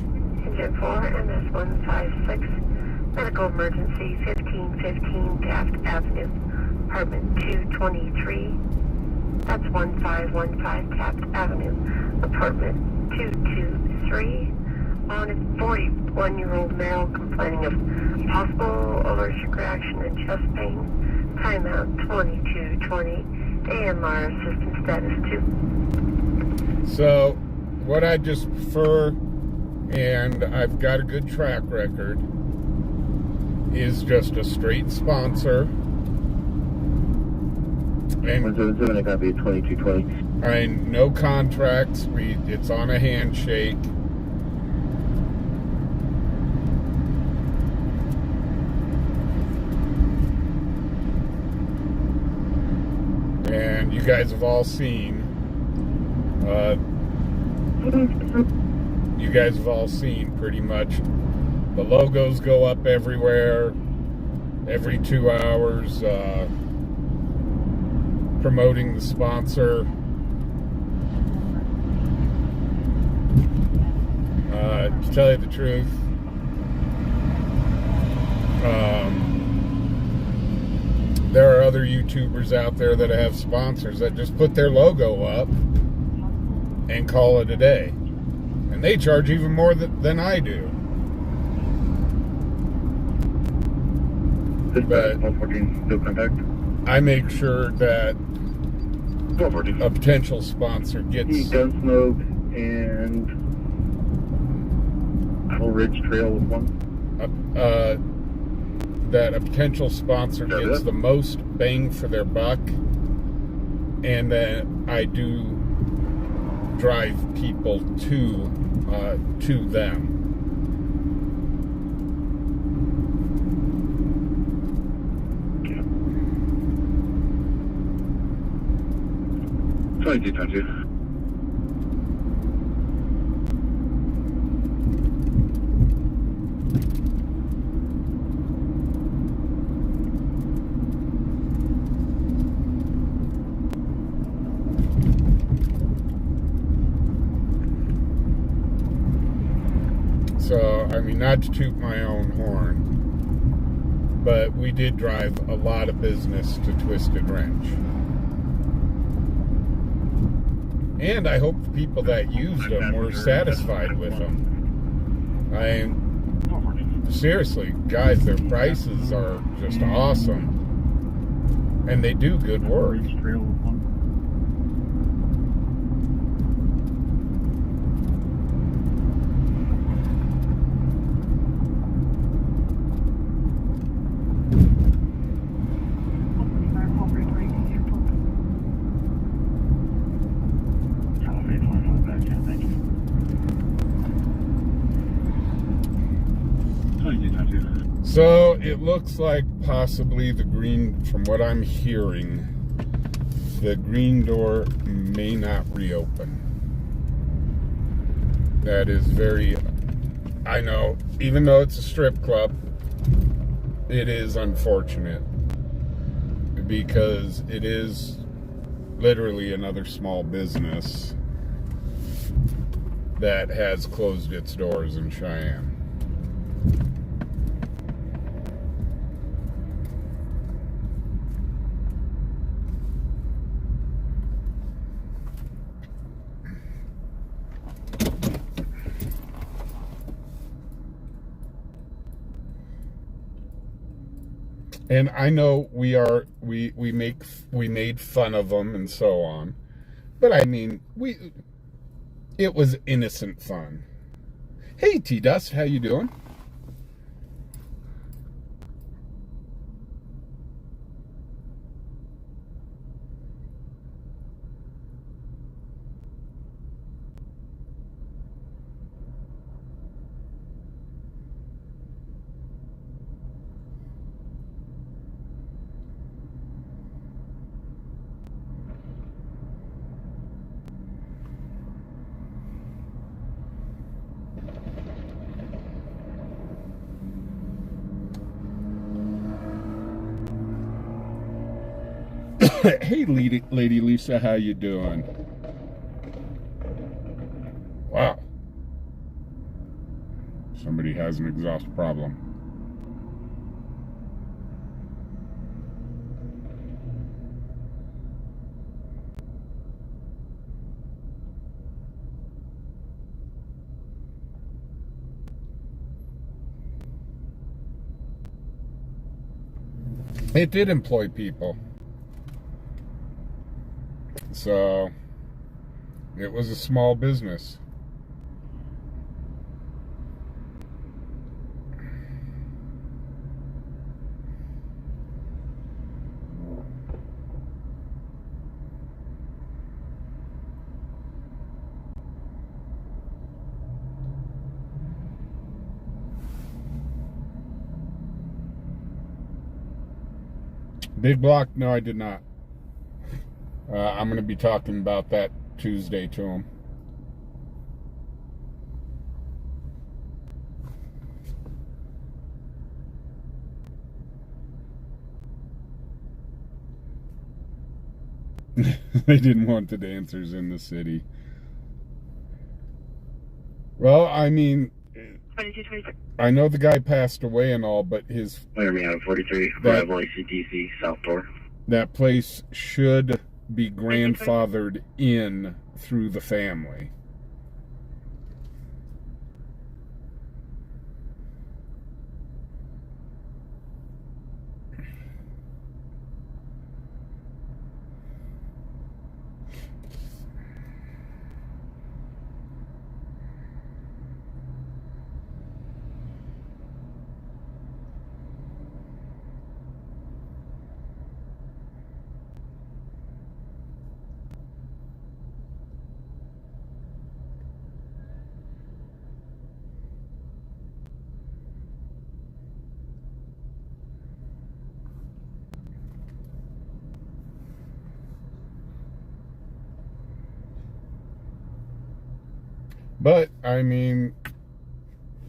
Engine 4, MS-156, medical emergency, 1515 Taft Avenue, apartment 223. That's 1515 Taft Avenue, apartment 223. On a 41-year-old male complaining of possible allergic reaction and chest pain. Timeout 2220. AMR system status 2. So, what I just prefer, and I've got a good track record, is just a straight sponsor. And 177, I copy 2220. No contracts. It's on a handshake. And you guys have all seen. You guys have all seen pretty much. The logos go up everywhere, every 2 hours, promoting the sponsor. To tell you the truth, there are other YouTubers out there that have sponsors that just put their logo up and call it a day. And they charge even more than I do. But 114, still contact. I make sure that a potential sponsor gets... Gunsmoke and Apple Ridge Trail with one. That a potential sponsor gets the most bang for their buck, and that I do drive people to them. Okay. 2222. So, I mean, not to toot my own horn, But we did drive a lot of business to Twisted Wrench. And I hope the people that used them were satisfied with them. Seriously, guys, their prices are just awesome. And they do good work. So it looks like possibly the green, from what I'm hearing, the green door may not reopen. That is very, I know, even though it's a strip club, it is unfortunate because it is literally another small business that has closed its doors in Cheyenne. And I know we made fun of them and so on, but I mean it was innocent fun. Hey T Dust, how you doing? Hey, Lady Lisa, how you doing? Wow. Somebody has an exhaust problem. It did employ people. So, it was a small business. Big block? No, I did not. I'm going to be talking about that Tuesday to him. They didn't want the dancers in the city. Well, I mean, I know the guy passed away and all, but his... Where we have 43, fubarWY CTC, South Door. That place should be grandfathered in through the family. But, I mean,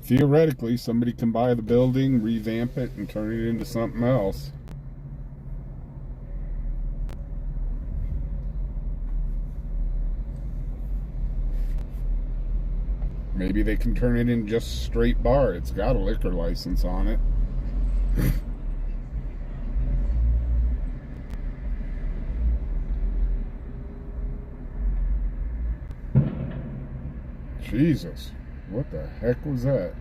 theoretically, somebody can buy the building, revamp it, and turn it into something else. Maybe they can turn it into just straight bar. It's got a liquor license on it. Jesus. What the heck was that?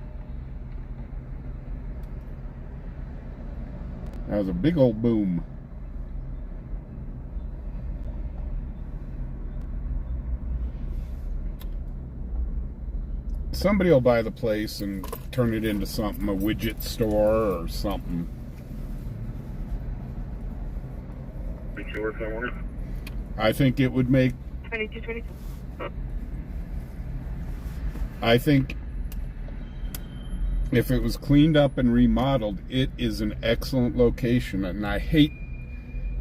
That was a big old boom. Somebody will buy the place and turn it into something, a widget store or something. I think it would make... 2222. I think if it was cleaned up and remodeled, it is an excellent location. And I hate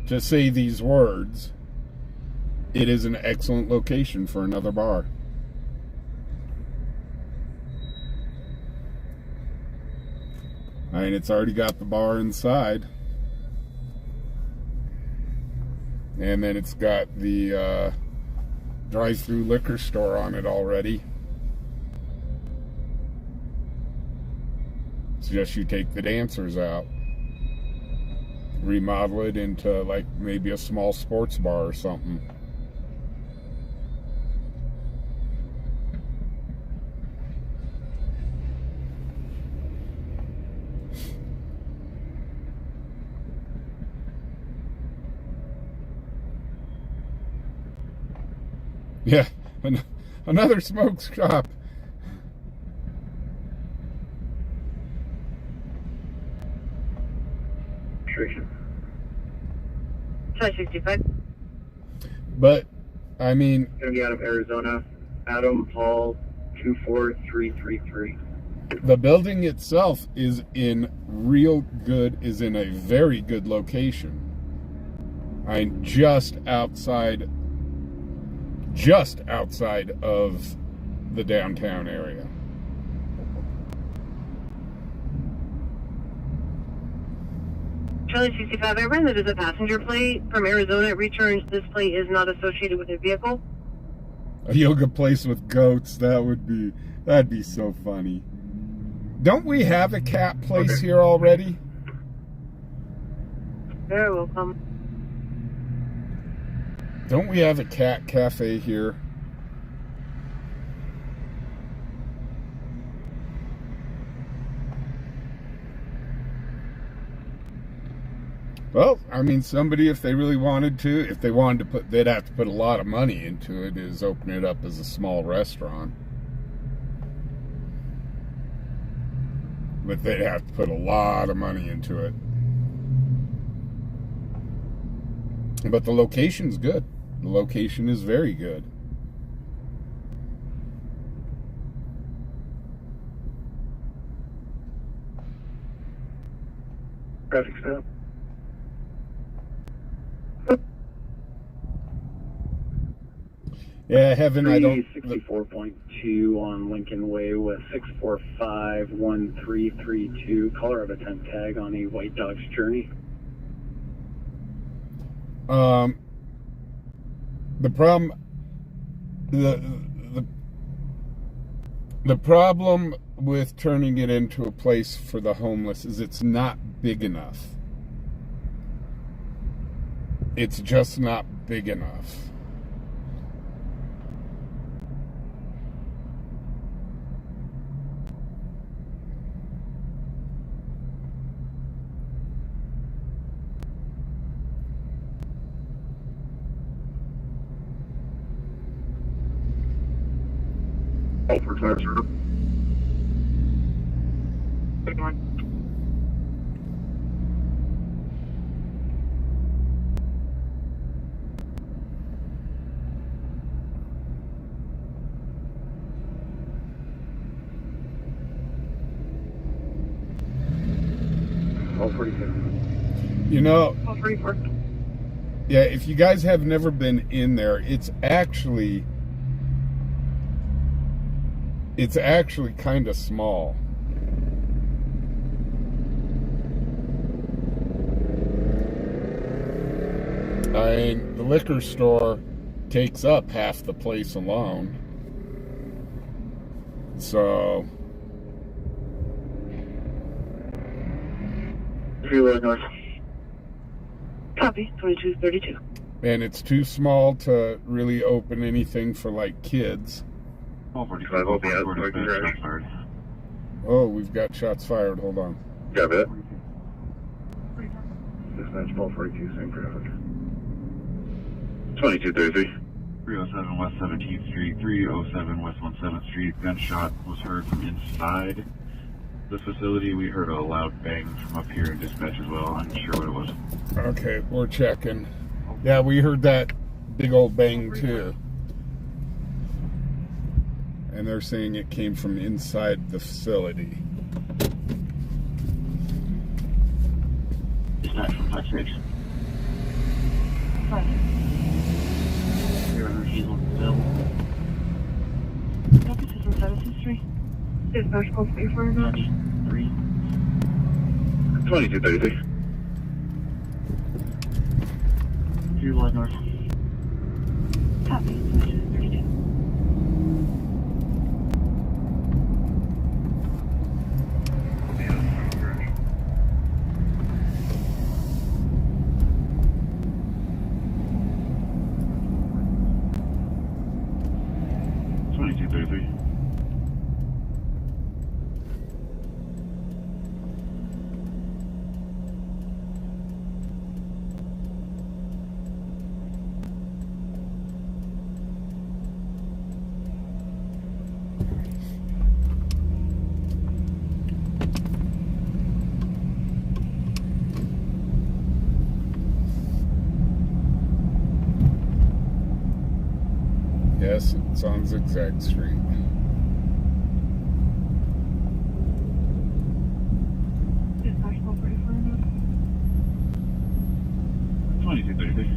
to say these words. It is an excellent location for another bar. I mean, it's already got the bar inside. And then it's got the drive-through liquor store on it already. It's just you take the dancers out, remodel it into like maybe a small sports bar or something. Yeah, another smoke shop. Try 65. But, I mean... Gonna be out of Arizona. Adam Hall 24333. The building itself is in a very good location. I'm just outside of the downtown area. Charlie 65, I ran that as a passenger plate from Arizona. It returns this plate is not associated with a vehicle. A yoga place with goats, that'd be so funny. Don't we have a cat place here already? Very welcome. Don't we have a cat cafe here? Well, I mean, somebody, if they really wanted to, they'd have to put a lot of money into it, is open it up as a small restaurant. But they'd have to put a lot of money into it. But the location's good. The location is very good. Traffic stop. Yeah, heaven, I don't... 64.2 on Lincoln Way with 6451332. Caller of a 10 tag on a White Dog's Journey. The problem... The problem with turning it into a place for the homeless is it's not big enough. It's just not big enough. Oh, for time, sir. Good one. Oh, 42. You know... Oh, 44. Yeah, if you guys have never been in there, it's actually kind of small. I mean, the liquor store takes up half the place alone. So... North. Copy, 2232. And it's too small to really open anything for, like, kids. 45 will be out. Oh, we've got shots fired. Hold on. Got it. This match 1242, same traffic. 2233. 307 West 17th Street, 307 West 17th Street. Gunshot was heard from inside the facility. We heard a loud bang from up here in dispatch as well. I'm not sure what it was. Okay, we're checking. Yeah, we heard that big old bang too. And they're saying it came from inside the facility. Dispatch from 56. You're under Hazel Bill. This is from 763. Dispatch call 34 notch. 3. 2233. 3 wide north. Copy. 2232. Yes, it's on Zigzag Street. Dispatch call 34 notch. 2233.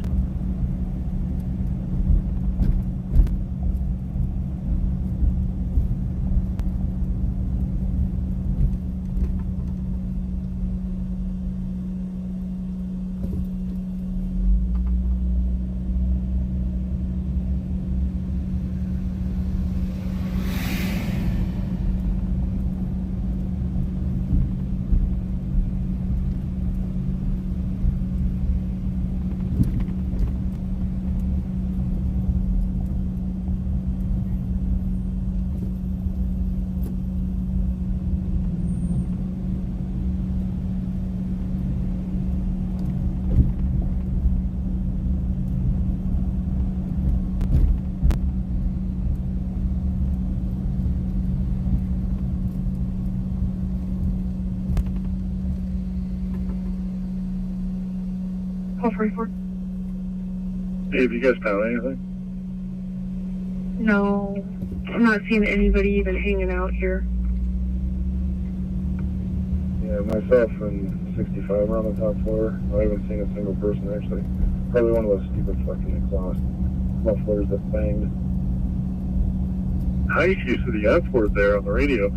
Call 44. Hey, have you guys found anything? No, I'm not seeing anybody even hanging out here. Yeah, myself and 65 are on the top floor. I haven't seen a single person actually. Probably one of those stupid fucking exhaust mufflers that banged. How did you see the outboard there on the radio?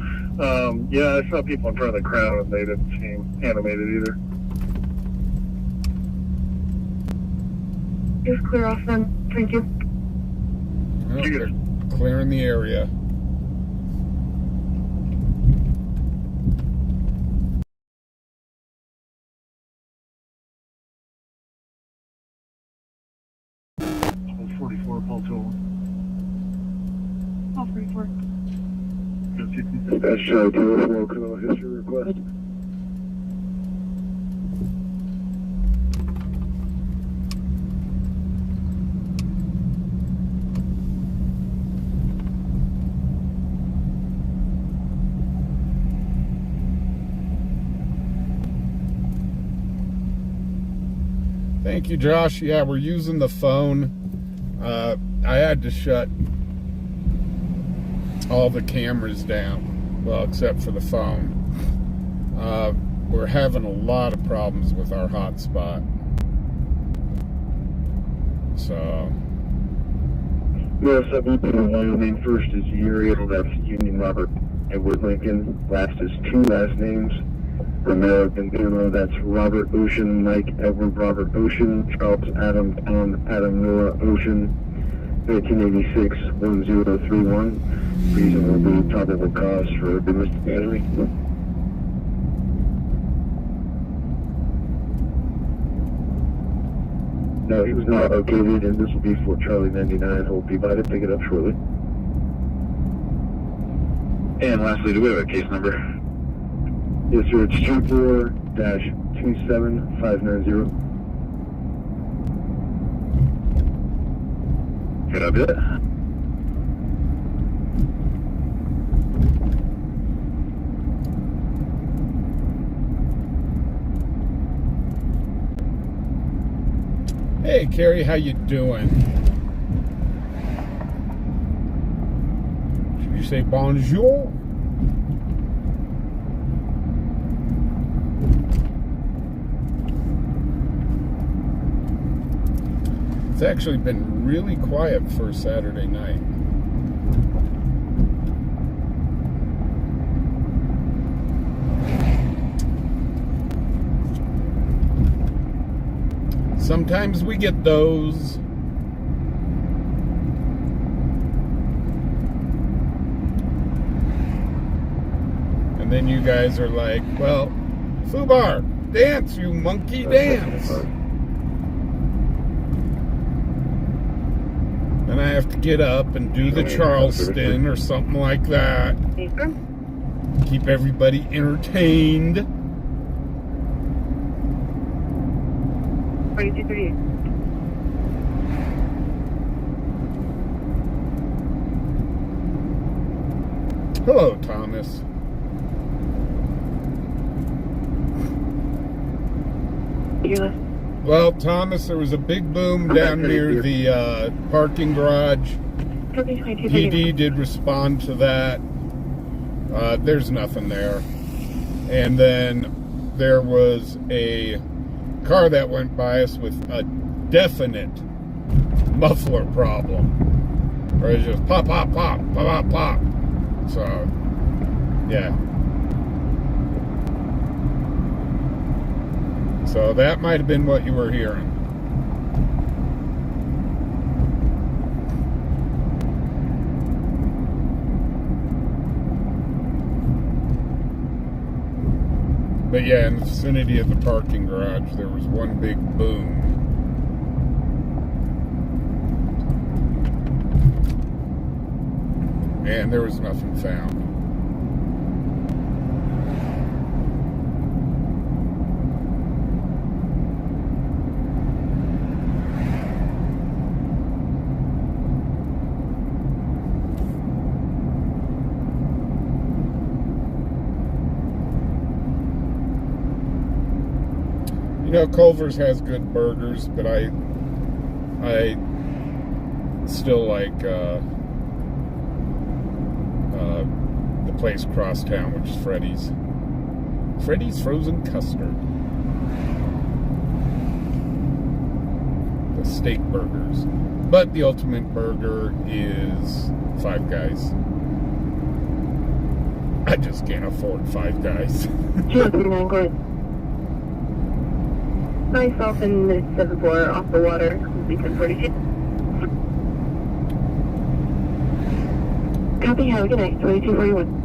Yeah, I saw people in front of the crowd and they didn't seem animated either. Just clear off then. Thank you. Oh, they're clearing the area. Call 44, Paul Tool. Call 44. That's Charlie 204, criminal history request. Thank you, Josh. Yeah, we're using the phone. I had to shut all the cameras down, well, except for the phone. We're having a lot of problems with our hotspot. So. Well, Wyoming. First is Uriel, that's Union Robert Edward Lincoln. Last is two last names. American Bureau, that's Robert Ocean, Mike Edward Robert Ocean, Charles Adam Tom Adam Noah Ocean, 1986 1031. Reason will be probable cause for domestic battery. No, he was not located, and this will be for Charlie 99. He'll be by to pick it up shortly. And lastly, do we have a case number? Yes, sir. It's 24-27590. Copy that. Hey, Carrie, how you doing? Should you say bonjour? It's actually been really quiet for a Saturday night. Sometimes we get those. And then you guys are like, well, Fubar, dance, you monkey, dance. And I have to get up and do the Charleston or something like that. Keep everybody entertained. 4238. Hello, Thomas. Well, Thomas, there was a big boom down near the parking garage. PD did respond to that. There's nothing there. And then there was a car that went by us with a definite muffler problem. Where it's just pop, pop, pop, pop, pop, pop. So, yeah. So that might have been what you were hearing. But yeah, in the vicinity of the parking garage, there was one big boom. And there was nothing found. You know, Culver's has good burgers, but I still like the place across town, which is Freddy's. Freddy's Frozen Custard. The steak burgers. But the ultimate burger is Five Guys. I just can't afford Five Guys. Myself in the 7-4 off the water, Beacon 42. Copy, have a good night, 2241.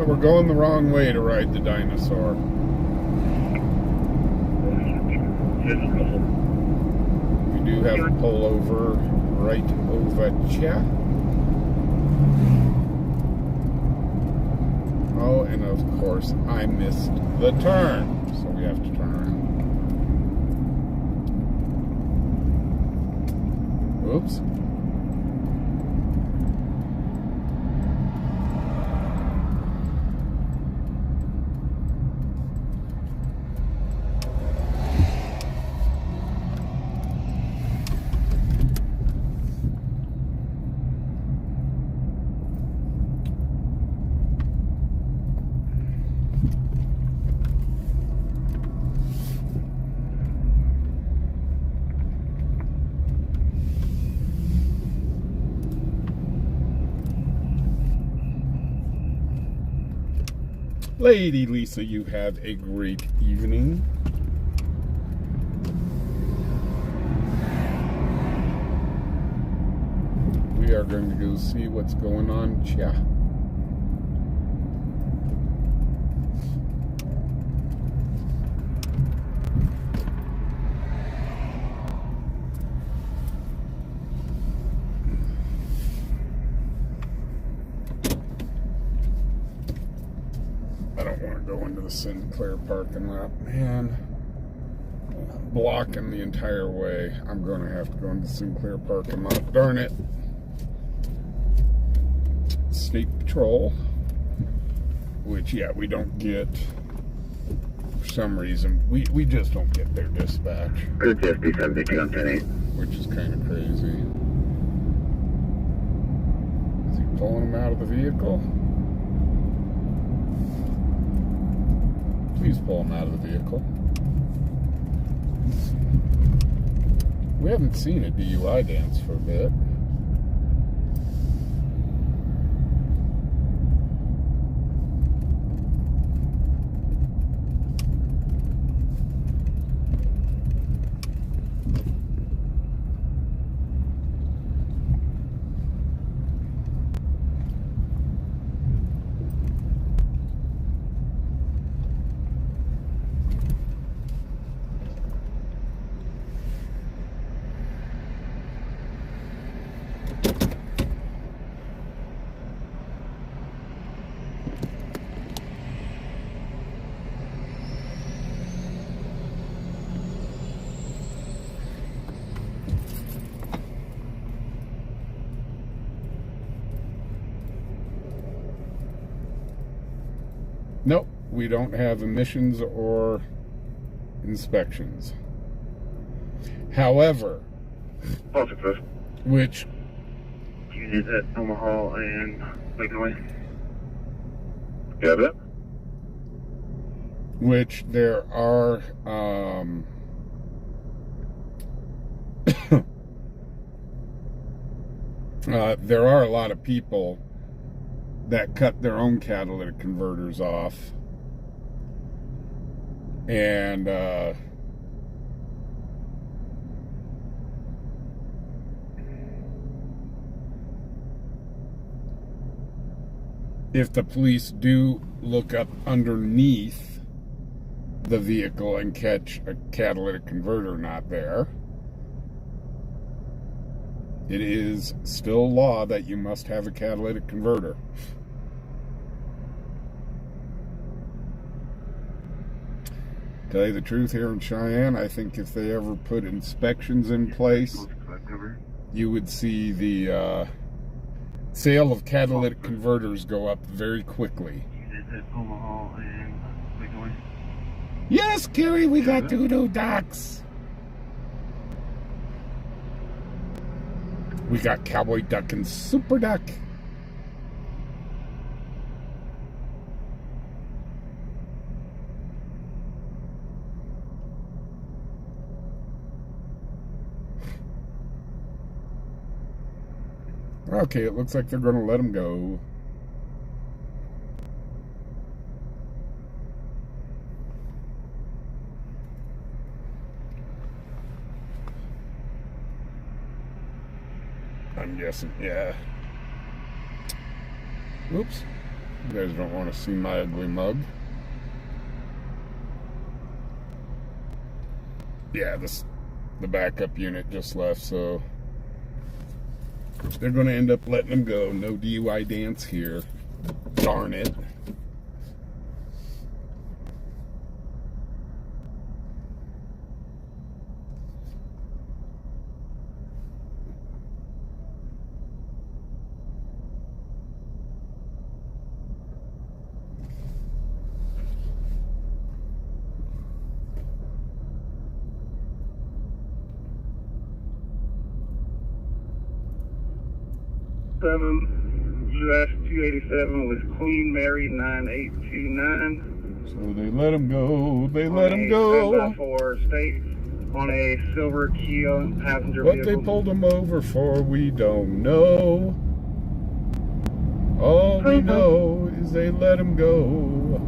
We're going the wrong way to ride the dinosaur. We do have a pullover right over here. Oh, and of course, I missed the turn, so we have to turn around. Oops. Lady Lisa, you have a great evening. We are going to go see what's going on. Chia. the Sinclair parking lot. Man, I'm blocking the entire way. I'm going to have to go into the Sinclair parking lot. Darn it. State Patrol, which, yeah, we don't get, for some reason, we just don't get their dispatch. Good SB 72 on 10-8. Which is kind of crazy. Is he pulling him out of the vehicle? Please pull him out of the vehicle. We haven't seen a DUI dance for a bit. Nope, we don't have emissions or inspections. However, which unit at Omaha and Lakeaway. Got it. Which there are there are a lot of people that cut their own catalytic converters off, and if the police do look up underneath the vehicle and catch a catalytic converter not there, it is still law that you must have a catalytic converter. Tell you the truth, here in Cheyenne, I think if they ever put inspections in place, you would see the sale of catalytic converters go up very quickly. Yes, Kerry, we got Dodo Ducks. We got Cowboy Duck and Super Duck. Okay, it looks like they're going to let him go. I'm guessing, yeah. Oops. You guys don't want to see my ugly mug. Yeah, the backup unit just left, so they're going to end up letting him go. No DUI dance here. Darn it. US 287 with Queen Mary 9829. So they let him go. They let him go. 7x4 state on a silver Kia passenger what vehicle. What they pulled him over for, we don't know. All we know is they let him go.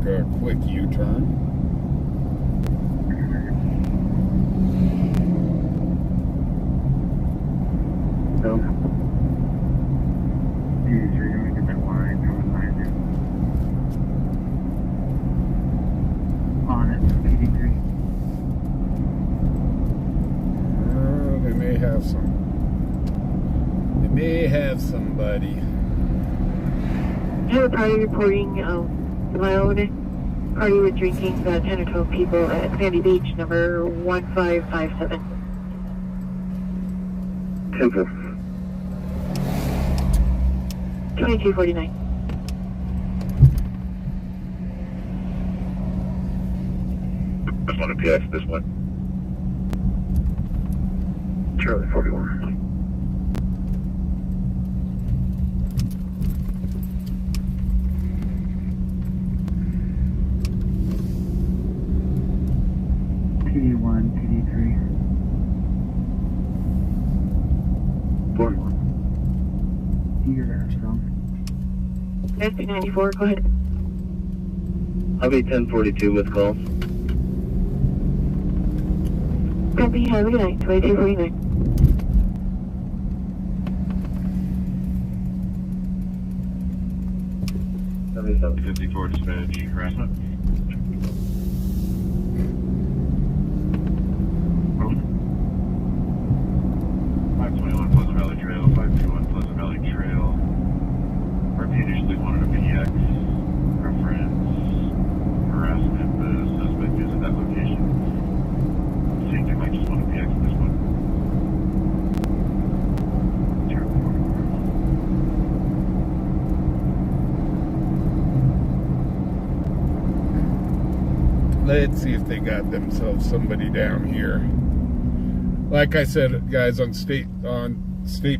a quick U-turn. So, you're going to get that line coming behind you. On it, 83. They may have some. They may have somebody. I have a party reporting loud party with drinking 10 or 12 people at Sandy Beach, number 1557. 10-4. 2249. Just want to PX this one. Charlie 41. PD1, PD3. 41. You're there, strong. SP94, go ahead. I'll be 1042 with calls. Copy, have a good night, 2249. 54 dispatch, harassment. 521 Pleasant Valley Trail, 521 Pleasant Valley Trail. RP initially wanted a PX. Reference harassment. The suspect is at that location. I think they might just want a PX at this one. Let's see if they got themselves somebody down here. Like I said, guys, on state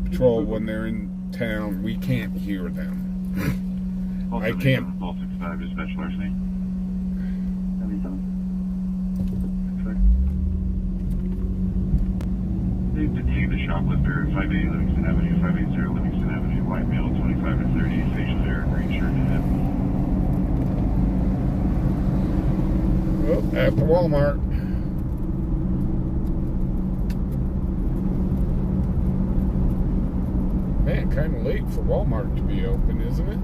patrol when they're in town, we can't hear them. I can't. Ball 65 dispatch larceny. They've detained a shoplifter at 580 Livingston Avenue, 580 Livingston Avenue, white male, 25 to 30, facial hair, green shirt and hat. Oh, at the Walmart. Man, kind of late for Walmart to be open, isn't it?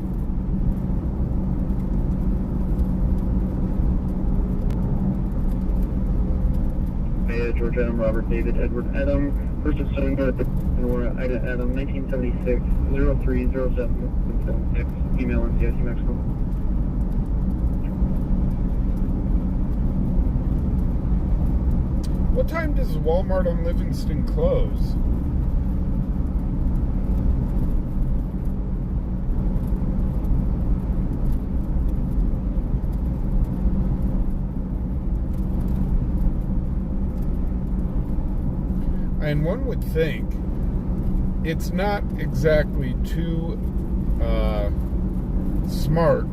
Maya, George Adam, Robert David, Edward Adam, first of Sonora, Nora, Ida Adam, 1976, 030776, female NCIC Mexico. What time does Walmart on Livingston close? And one would think it's not exactly too smart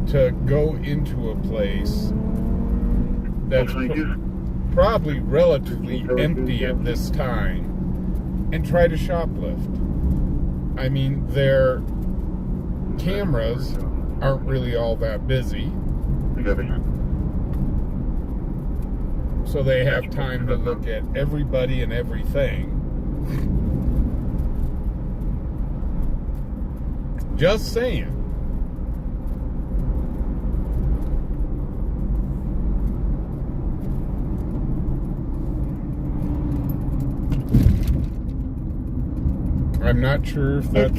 to go into a place that's probably relatively empty at this time and try to shoplift. I mean, their cameras aren't really all that busy, so they have time to look at everybody and everything. Just saying. I'm not sure if that's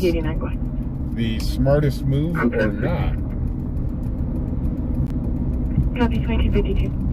the smartest move or not. Copy, 2252.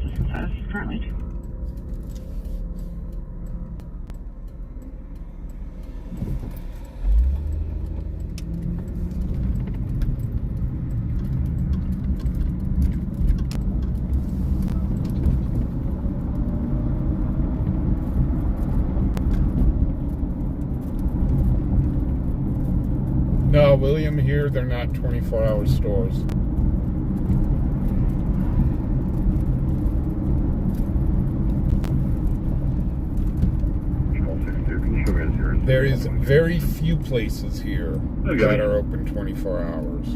System status is currently 2. No, William, here they're not 24-hour stores. There is very few places here that are open 24 hours.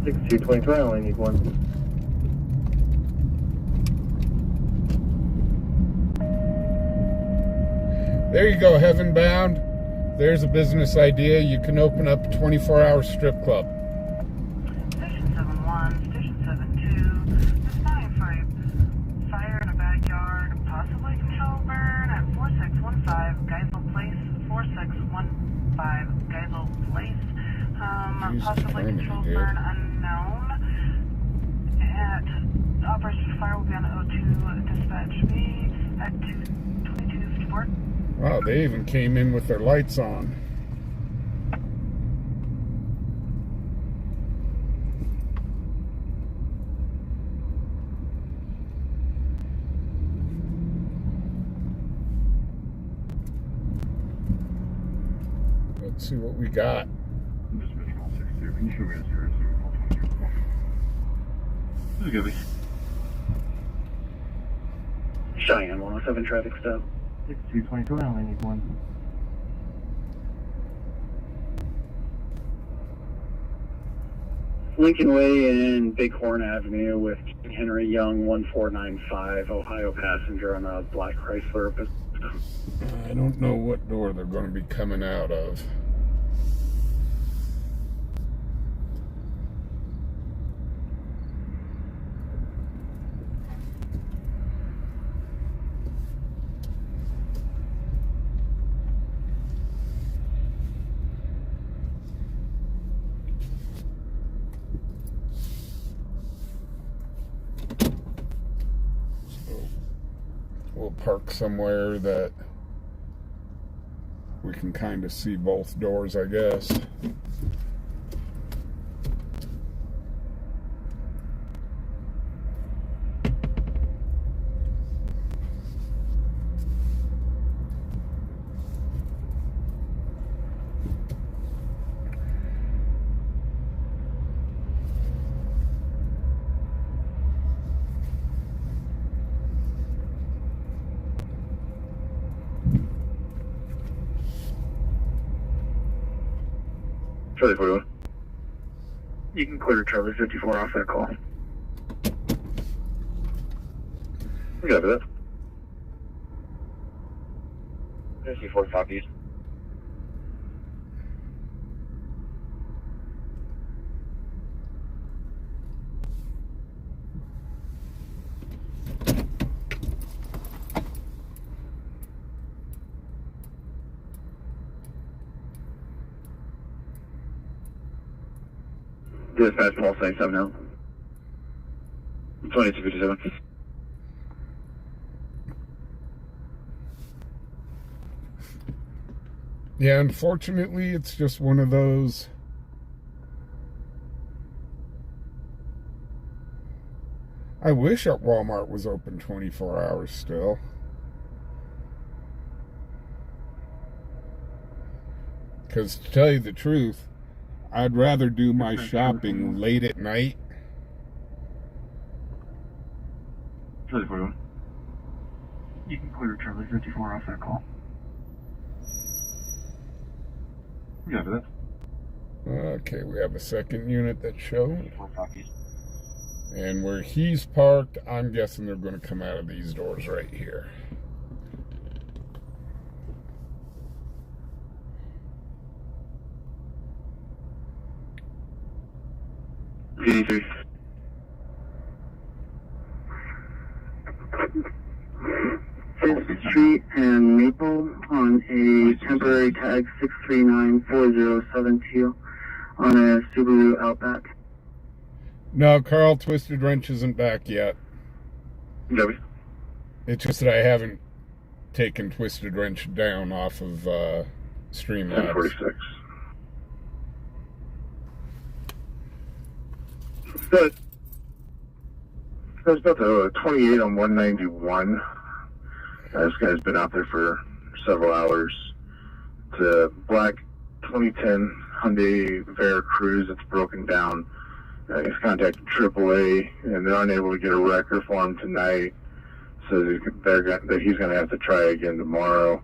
6223, I only need one. There you go, Heaven Bound. There's a business idea. You can open up a 24-hour strip club. Station 71, Station 72. Responding for a fire in a backyard, possibly controlled burn at 4615 Geisel Place. 4615 Geisel Place. Possibly controlled burn unknown. At operation for fire will be on 02 dispatch B at 22254. Wow, they even came in with their lights on. Let's see what we got. This is Gibby. Cheyenne 107 traffic stop. 6222, I only need one. Lincoln Way and Bighorn Avenue with Henry Young 1495, Ohio passenger on a black Chrysler. I don't know what door they're going to be coming out of. We'll park somewhere that we can kind of see both doors, I guess. Charlie 41. You can clear Charlie 54 off that call. We got that. 54 copies. Dispatch Pulse 97 now. 2257. Yeah, unfortunately, it's just one of those. I wish Walmart was open 24 hours still. Because to tell you the truth, I'd rather do my shopping late at night. Charlie 41. You can clear Charlie 54 off that call. We got that. Okay, we have a second unit that showed. 54 copies. And where he's parked, I'm guessing they're going to come out of these doors right here. PD3. Fifth Street and Maple on a temporary tag 6394072 on a Subaru Outback. No, Carl, Twisted Wrench isn't back yet. Debbie? It's just that I haven't taken Twisted Wrench down off of Streamlabs. 1046. But that's about the 28 on 191. This guy's been out there for several hours. It's a black 2010 Hyundai Veracruz that's broken down. He's contacted AAA, and they're unable to get a wrecker for him tonight. So that he's going to have to try again tomorrow.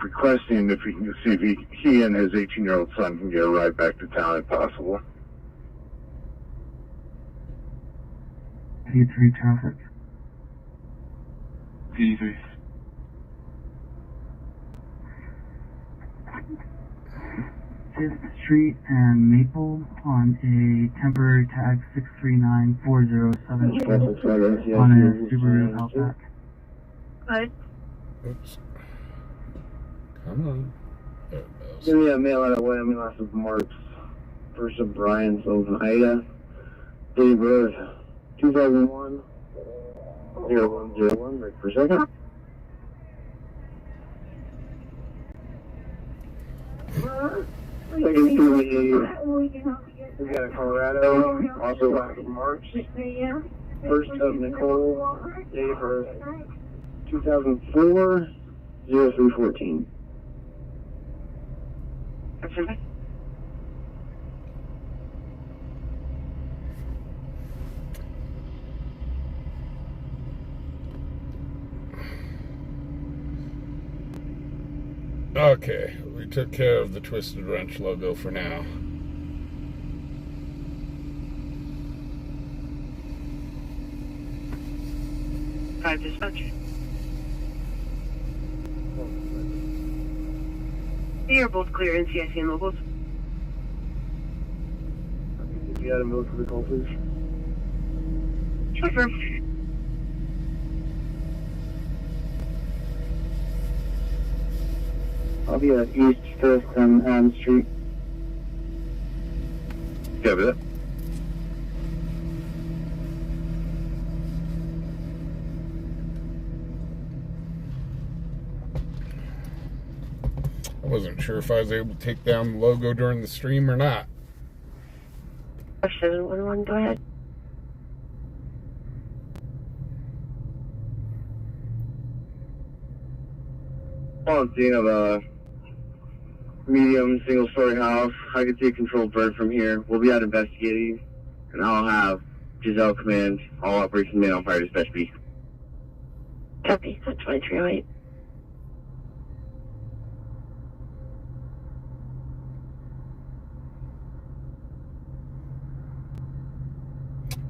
Requesting if he can see if he and his 18-year-old son can get a ride back to town if possible. P3 traffic. P3. 5th Street and Maple on a temporary tag 639407 on a Subaru Outback. What? Oops. Come on. There it goes. Give me a mail out of Wyoming off of Marks. First of Brian Silvaida. Date of birth 2001 0101 right per second. We got a Colorado, also off of Marks. First of Nicole, date of birth 2004 0314. Okay, we took care of the Twisted Wrench logo for now. Five dispatch. You're both clear NCIC and locals. If you had a note for the call, please. Sure. I'll be at East 5th and Elm Street. Copy that. I wasn't sure if I was able to take down the logo during the stream or not. 711, go ahead. On scene of a medium single-story house. I can see a controlled burn from here. We'll be out investigating, and I'll have Giselle command all operations made on fire dispatch B. Copy, that's 2308.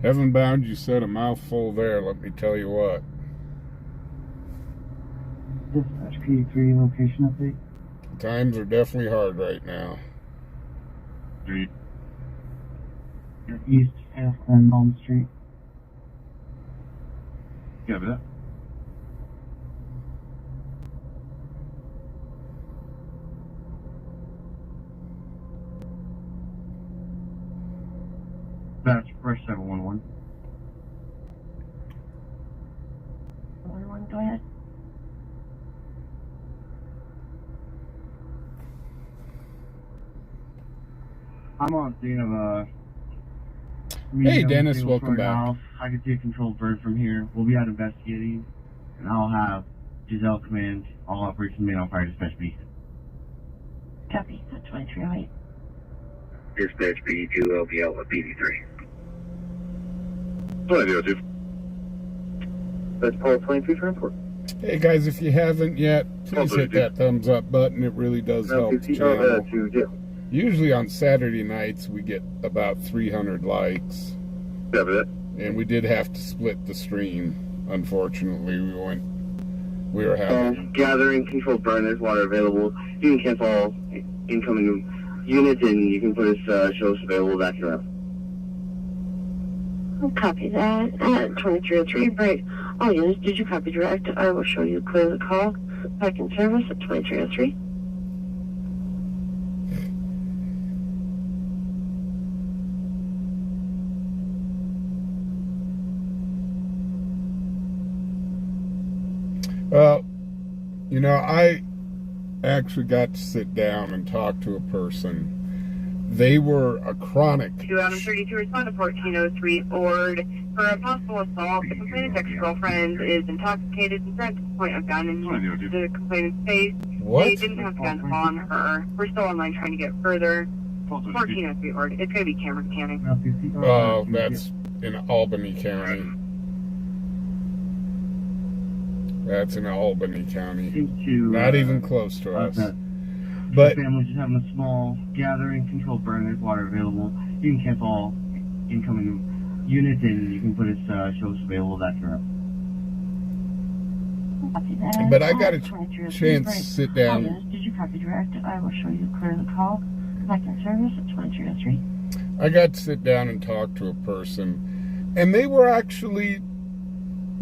Heaven bound, you said a mouthful there, let me tell you what. Dispatch P3 location update. Times are definitely hard right now. Street. East 5th and Elm Street. Copy that. Dispatch Brush 711. 11, go ahead. I'm on scene of a Hey Dennis, welcome back. house. I can see a controlled burn from here. We'll be out investigating, and I'll have Giselle command all operations made on fire dispatch B. Copy, that's 2308. Dispatch B2 LVL with BD3. What I do, dude? That's Paul 23 transport. Hey guys, if you haven't yet, please hit that thumbs up button. It really does help the channel. Usually on Saturday nights we get about 300 likes. Copy that. And we did have to split the stream. Unfortunately, we were having Gathering, controlled burn, there's water available. You can cancel all incoming units, and you can put us, show us available back here. I'll copy that at 2303. Right. All units, did you copy direct? I will show you clear the call. Back in service at 2303. Well, you know, I actually got to sit down and talk to a person. They were a chronic. 2 Adam 32, respond to 1403 Ord. For a possible assault, the complainant's ex-girlfriend is intoxicated and threatened to point a gun into the complainant's face. What? They didn't have guns on her. We're still online trying to get further. 1403 Ord. It's going to be Cameron County. Oh, that's in Albany County. That's in Albany County. Not even close to us. But families just having a small gathering, controlled burn. There's water available. You can cancel all incoming units, and you can put its shows available. That's right. But I got a chance to sit down. Did you copy direct? I will show you clear the call. Back in service at 2203. I got to sit down and talk to a person, and they were actually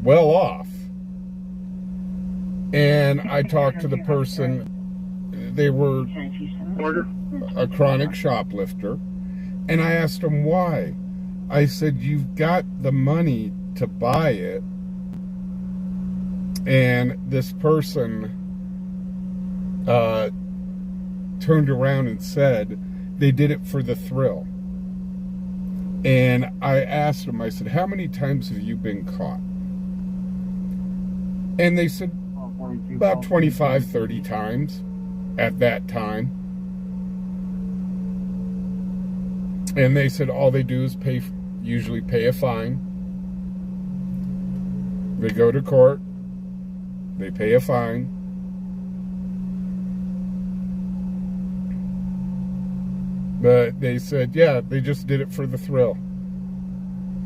well off. And I talked to the person. They were a chronic shoplifter, and I asked them why. I said, you've got the money to buy it. And this person turned around and said they did it for the thrill. And I asked them, I said, how many times have you been caught? And they said, about 25, 30 times at that time. And they said all they do is usually pay a fine. They go to court. They pay a fine. But they said, yeah, they just did it for the thrill.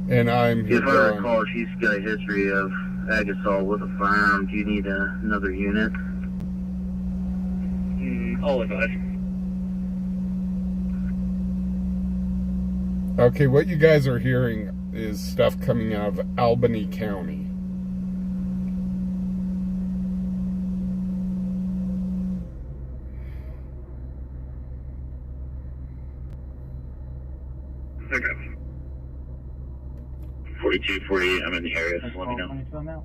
And I'm here. If I recall, she's got a history of ag assault with a firearm. Do you need another unit? All of us. Okay, what you guys are hearing is stuff coming out of Albany County. Okay. 4248, I'm in the area, just let me know.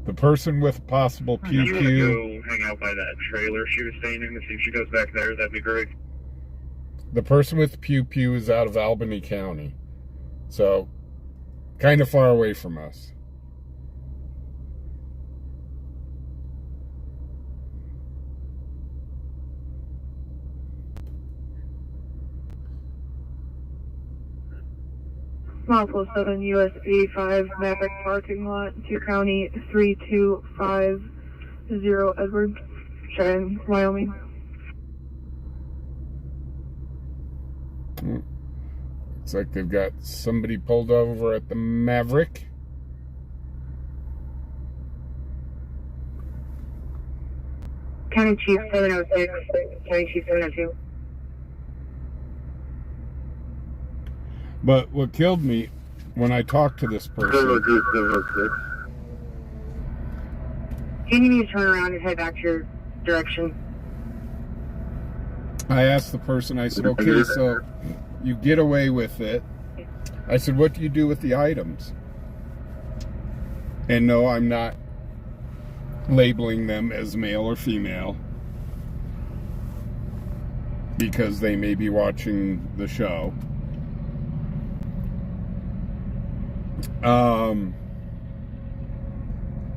The person with possible If you want PQ. to go hang out by that trailer she was staying in, to see if she goes back there, that'd be great. The person with Pew Pew is out of Albany County. So, kind of far away from us. Mile 7 US 85 Maverick parking lot, 2 County 3250 Edward, Cheyenne, Wyoming. Looks like they've got somebody pulled over at the Maverick. County Chief 706, County Chief 702. But what killed me when I talked to this person. You need to turn around and head back to your direction. I asked the person, I said, okay, so you get away with it. I said, what do you do with the items? And no, I'm not labeling them as male or female because they may be watching the show.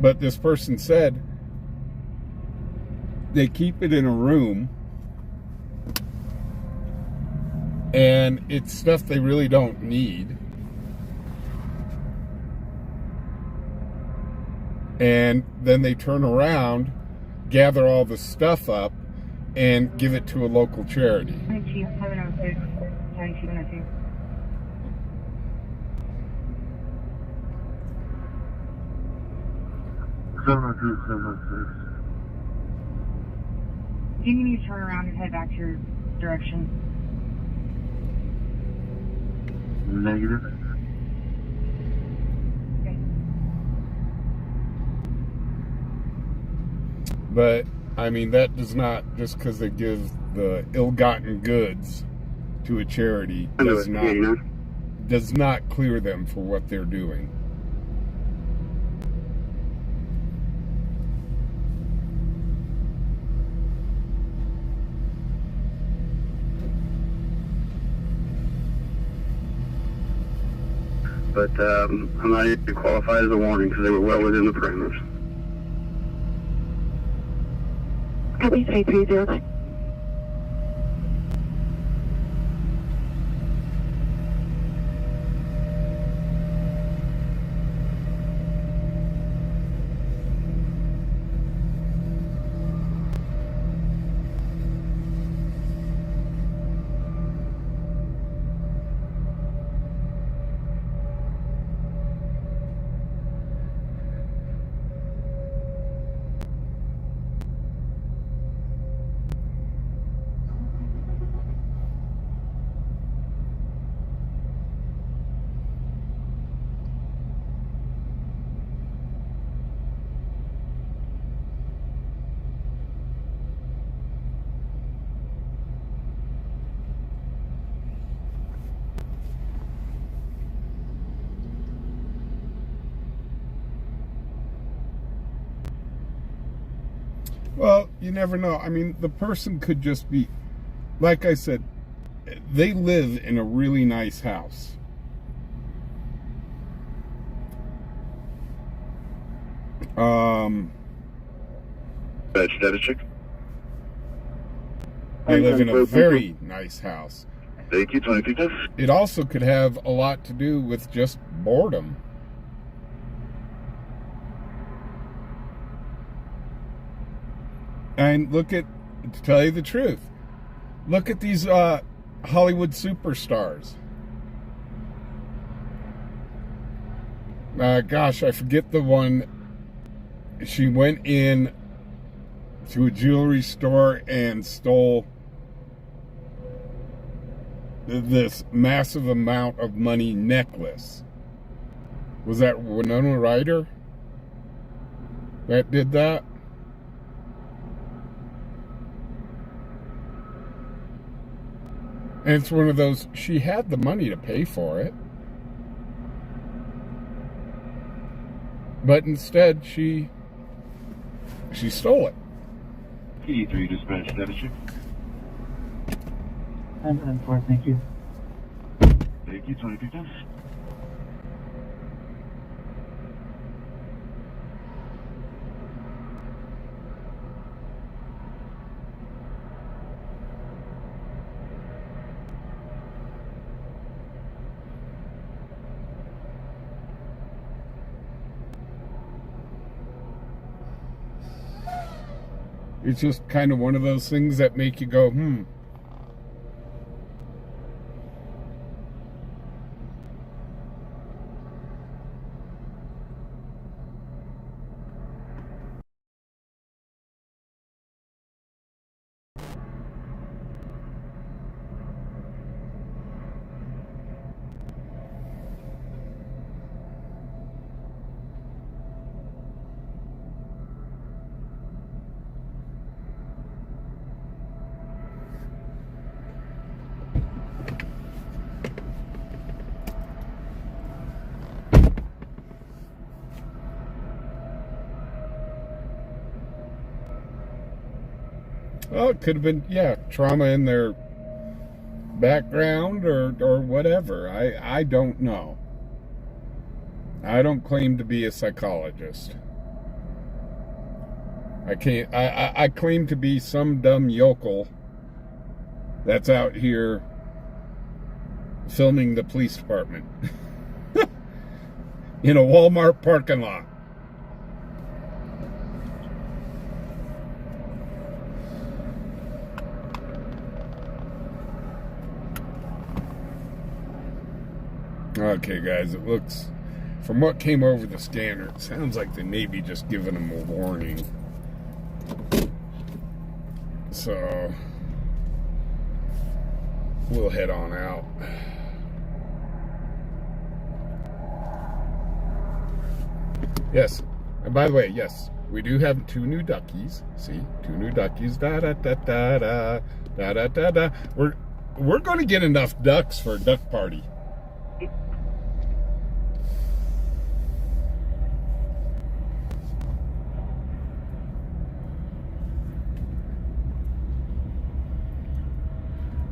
But this person said they keep it in a room and it's stuff they really don't need. And then they turn around, gather all the stuff up, and give it to a local charity. Chief 706, County Chief 702. You need to turn around and head back to your direction. Negative. Okay. But, I mean, that does not, just because they give the ill-gotten goods to a charity, does not clear them for what they're doing. but I'm not able to qualify as a warning because they were well within the parameters. Copy 3309. Well, you never know. I mean, the person could just be, like I said, they live in a really nice house. They live in a very nice house. Thank you, 20 It also could have a lot to do with just boredom. And look at, to tell you the truth, look at these Hollywood superstars. Gosh, I forget the one. She went in to a jewelry store and stole this massive amount of money necklace. Was that Winona Ryder that did that? And it's one of those, she had the money to pay for it. But instead, she stole it. PD3 dispatch, status check. 104, thank you. Thank you, 2310. It's just kind of one of those things that make you go, Well, it could have been, yeah, trauma in their background or whatever. I don't know. I don't claim to be a psychologist. I claim to be some dumb yokel that's out here filming the police department in a Walmart parking lot. Okay, guys, it looks, from what came over the scanner, it sounds like they may be just giving them a warning. So, we'll head on out. Yes, and by the way, yes, we do have 2 new duckies. See, 2 new duckies. Da da da da da da da da da. We're going to get enough ducks for a duck party.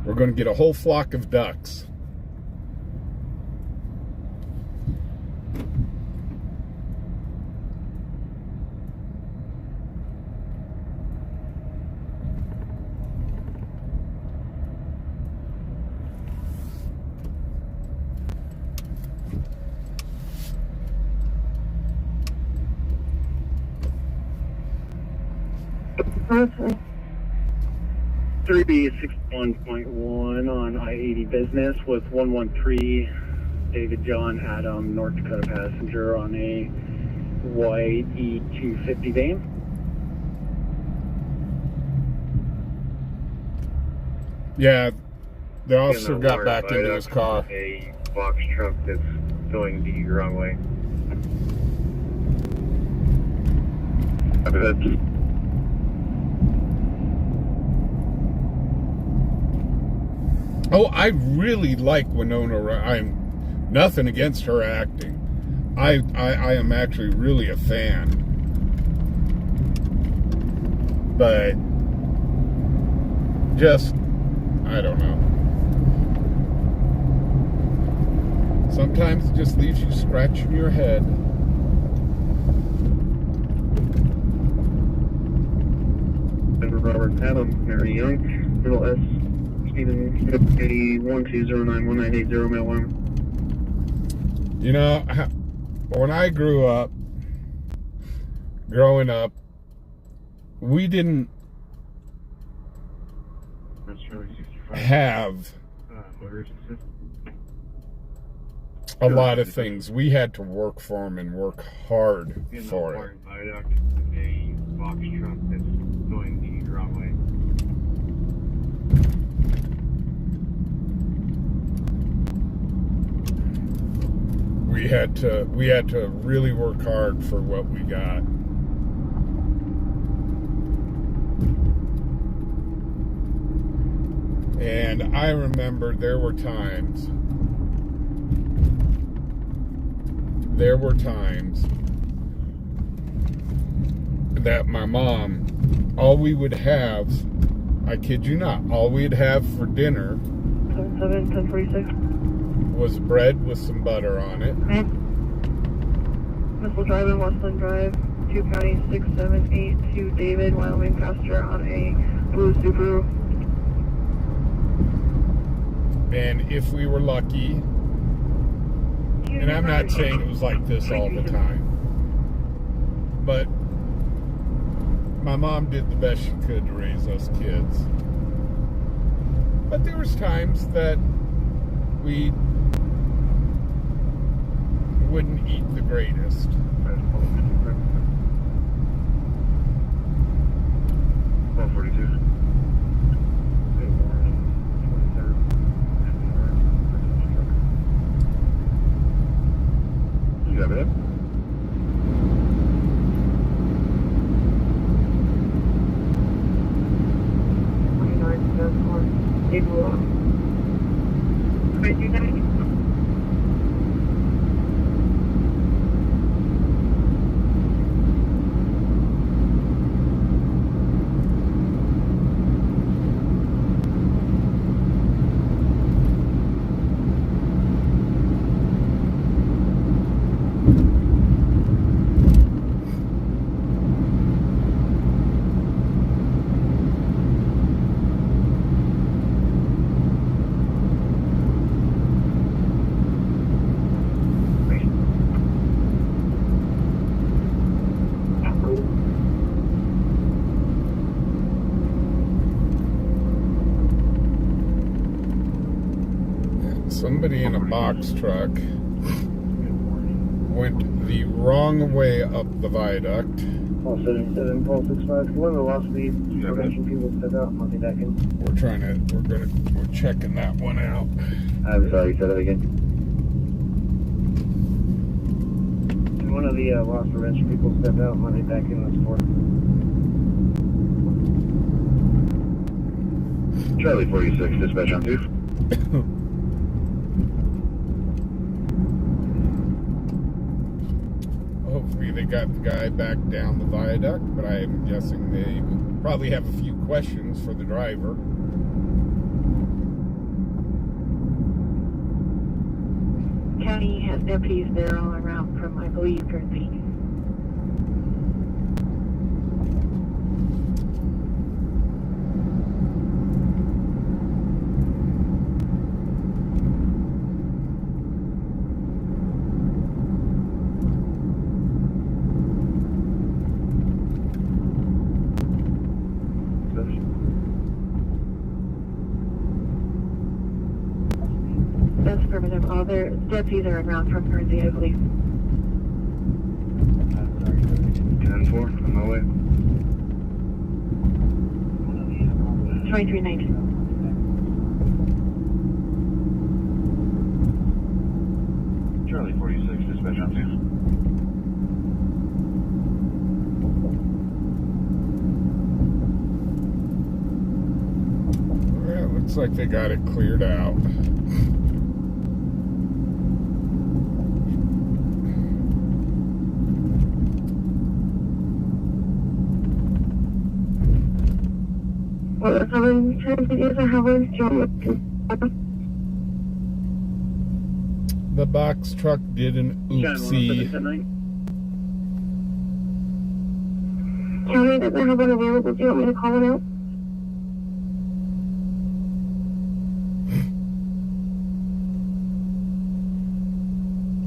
We're going to get a whole flock of ducks. 3B61.1 on I-80 business with 113 David John Adam North Dakota passenger on a white E250 van. Yeah, the officer got back into his car. A box truck that's going the wrong way. Oh, I really like Winona. I'm nothing against her acting. I am actually really a fan. But just, I don't know. Sometimes it just leaves you scratching your head. Robert Adam, Mary Young, little S, Stephen, 1209180, mail 1. You know, when I growing up, we didn't have a lot of things. We had to work for them and work hard for it. A box truck that's going the wrong way. We had to really work hard for what we got. And I remember there were times that my mom, all we would have, I kid you not, all we'd have for dinner 1046 was bread with some butter on it. Missile Drive and Westland Drive, 2 County 6782 David, Wyoming passenger on a blue Subaru. And if we were lucky, and I'm not saying it was like this all the time, but my mom did the best she could to raise us kids. But there was times that we wouldn't eat the greatest. You got it? Somebody in a box truck went the wrong way up the viaduct. Call 77, call 65, deliver lost lead, prevention people step out, I'll be back in. We're checking that one out. I'm sorry, say that again. One of the lost prevention people stepped out, I'll be back in this port. Charlie 46, dispatch on 2. Hopefully they got the guy back down the viaduct, but I'm guessing they probably have a few questions for the driver. County has deputies there all around from, I believe, currently. Their deputies are around from Jersey, I believe. 10-4, on my way. 2319. Charlie 46, dispatch on 2. Well, looks like they got it cleared out. Well, how many times it is or how many do you want to? The box truck did an oopsie. County doesn't have one available. Do you want me to call it out?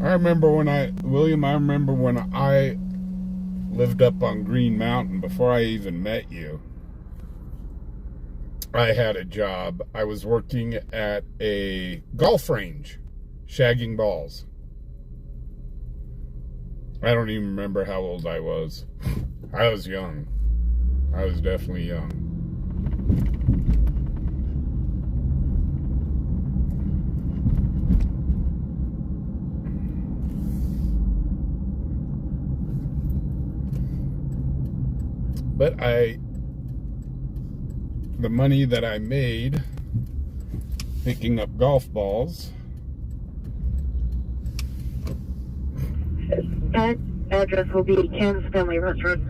I remember when I lived up on Green Mountain before I even met you. I had a job. I was working at a golf range, shagging balls. I don't even remember how old I was. I was young. I was definitely young. But the money that I made picking up golf balls. That address will be Ken's Family Restaurant.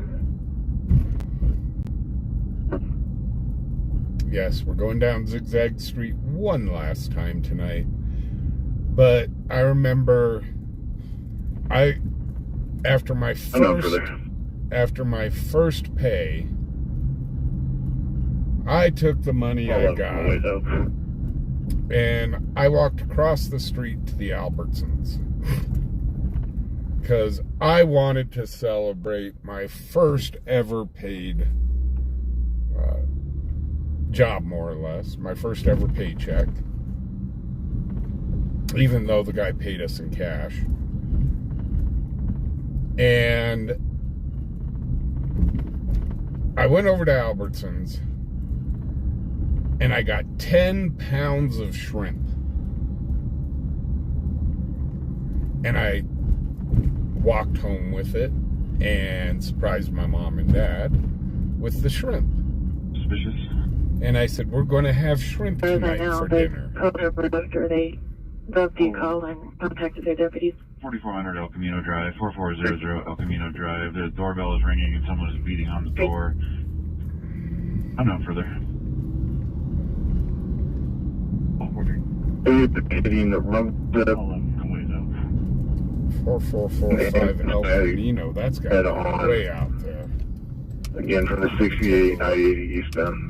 Yes, we're going down Zigzag Street one last time tonight. But I remember after my first pay, I took the money I got and I walked across the street to the Albertsons because I wanted to celebrate my first ever paid job, more or less, my first ever paycheck, even though the guy paid us in cash. And I went over to Albertsons and I got 10 pounds of shrimp. And I walked home with it and surprised my mom and dad with the shrimp. Suspicious. And I said, we're going to have shrimp tonight for dinner. They dubbed the call and contacted their deputies. 4400 El Camino Drive, 4400 El Camino Drive. The doorbell is ringing and someone is beating on the door. I'm not further. 4445 El Camino. That's got to be way out there. Again, from the 68, I-80 eastbound.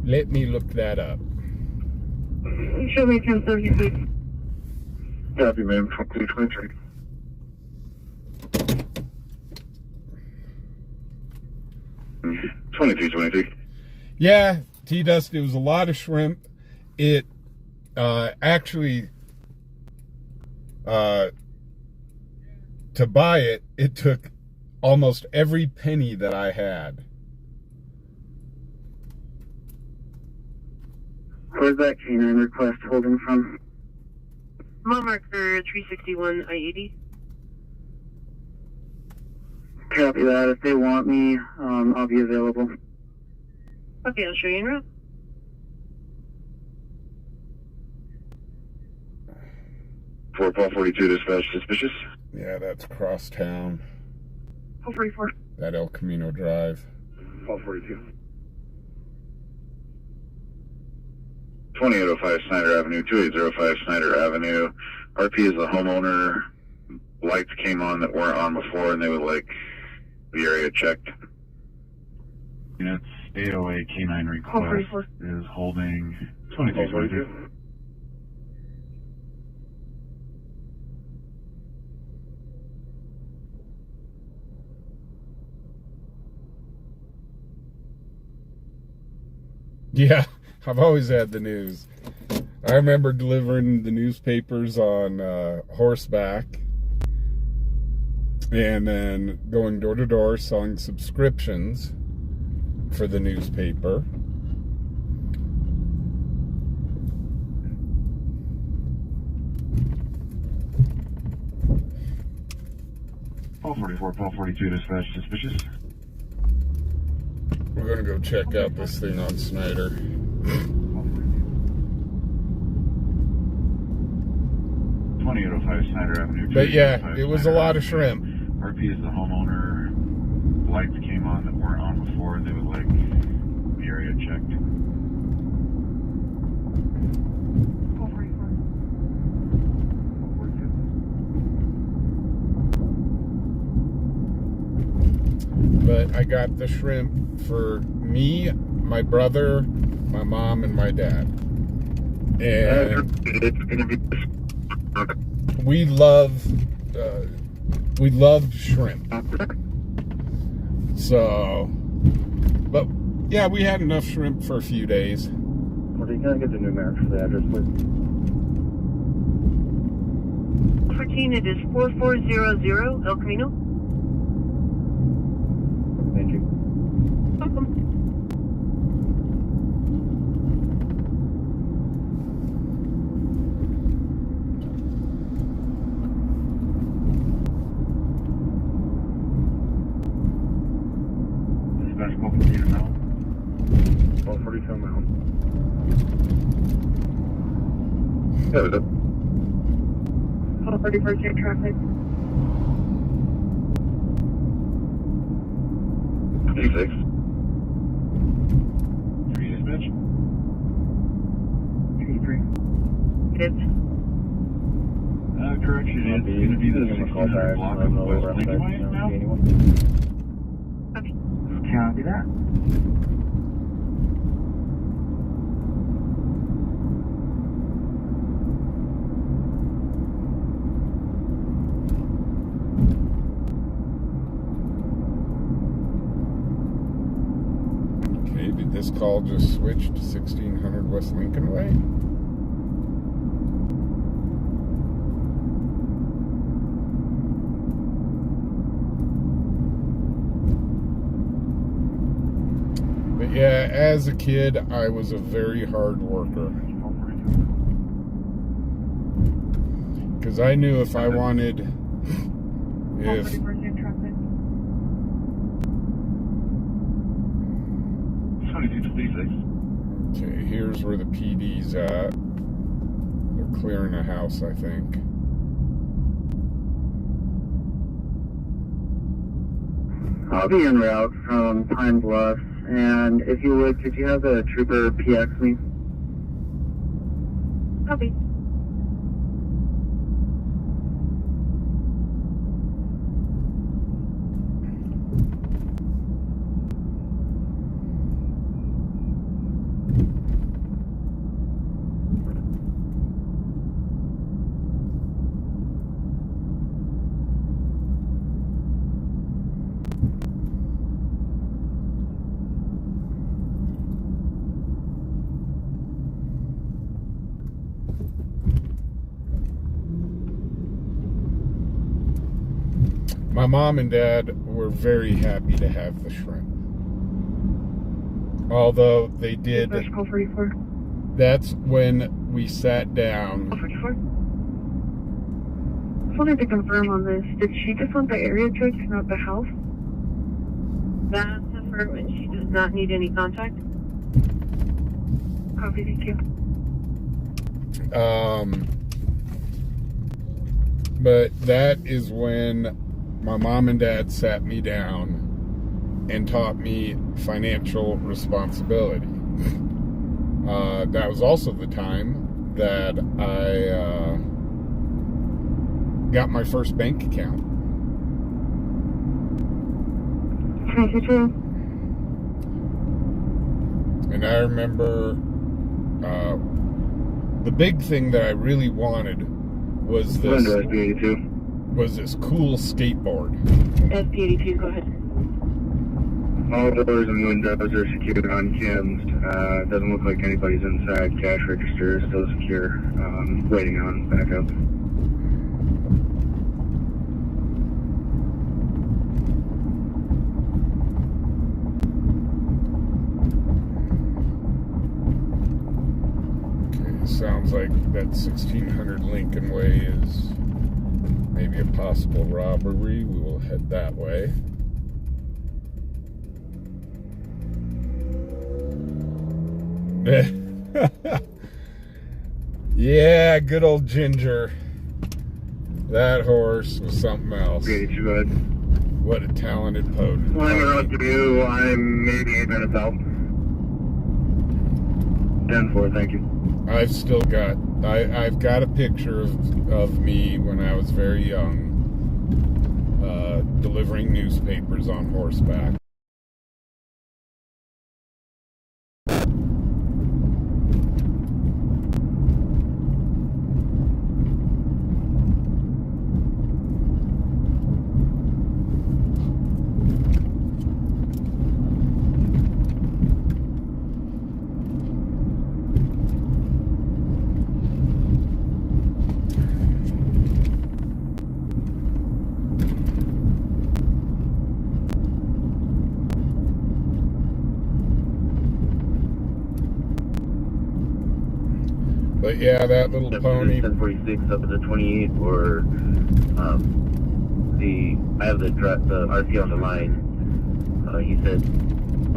Let me look that up. Show me 1033. Copy, ma'am. 2223. Yeah, T-Dust, it was a lot of shrimp. It actually, to buy it, it took almost every penny that I had. Where's that canine request holding from? Mile marker 361 I-80. Copy that. If they want me, I'll be available. Okay, I'll show you en route. Paul 42 dispatch suspicious. Yeah, that's across town. 444. That El Camino Drive. Paul 42. 2805 Snyder Avenue, 2805 Snyder Avenue. RP is the homeowner. Lights came on that weren't on before, and they would like the area checked. Units 808 K9 request is holding 2222. Yeah, I've always had the news. I remember delivering the newspapers on horseback, and then going door to door selling subscriptions for the newspaper. Paul 44, Paul 42, dispatch suspicious. We're gonna go check out this thing on Snyder. 2805 Snyder Avenue. But yeah, it was a lot of shrimp. RP is the homeowner. Lights came on that weren't on before, and they would like the area checked. But I got the shrimp for me, my brother, my mom, and my dad. And we loved shrimp. So, but yeah, we had enough shrimp for a few days. Well, can I get the numeric for the address, please? 14, it is 4400 El Camino. Thank you. Welcome. Dispatch Paul 42 now. Paul 42 Mount. Yeah, what's up? Paul 44, check traffic. 36. 3 dispatch. 83. It's Correction, it's going to be the 1600 block of West Lincoln Way now. Copy that. Okay, did this call just switch to 1600 West Lincoln Way? But yeah, as a kid, I was a very hard worker. Because I knew if I wanted, if okay, here's where the PD's at. They're clearing a house, I think. I'll be en route from Pine Bluff, and if you would, could you have the trooper PX me? copy. My mom and dad were very happy to have the shrimp. Although they did, Call 44. that's when we sat down. Call 44. Just wanted to confirm on this. Did she just want the area checked, not the house? That's affirmative. She does not need any contact. Copy, thank you. But that is when my mom and dad sat me down and taught me financial responsibility. That was also the time that I got my first bank account. And I remember the big thing that I really wanted was this SP82. cool skateboard. SP82, go ahead. All doors and windows are secured on cams. Doesn't look like anybody's inside. Cash register is still secure. Waiting on backup. Okay, sounds like that 1600 Lincoln Way is maybe a possible robbery. We will head that way. Yeah, good old Ginger. That horse was something else. What a talented pony. Well, I'm around to you. I'm maybe 8 minutes out. 10-4, thank you. I've got a picture of me when I was very young, delivering newspapers on horseback. But yeah, that little pony. 1046 up to the 28, or I have the RC on the line. He said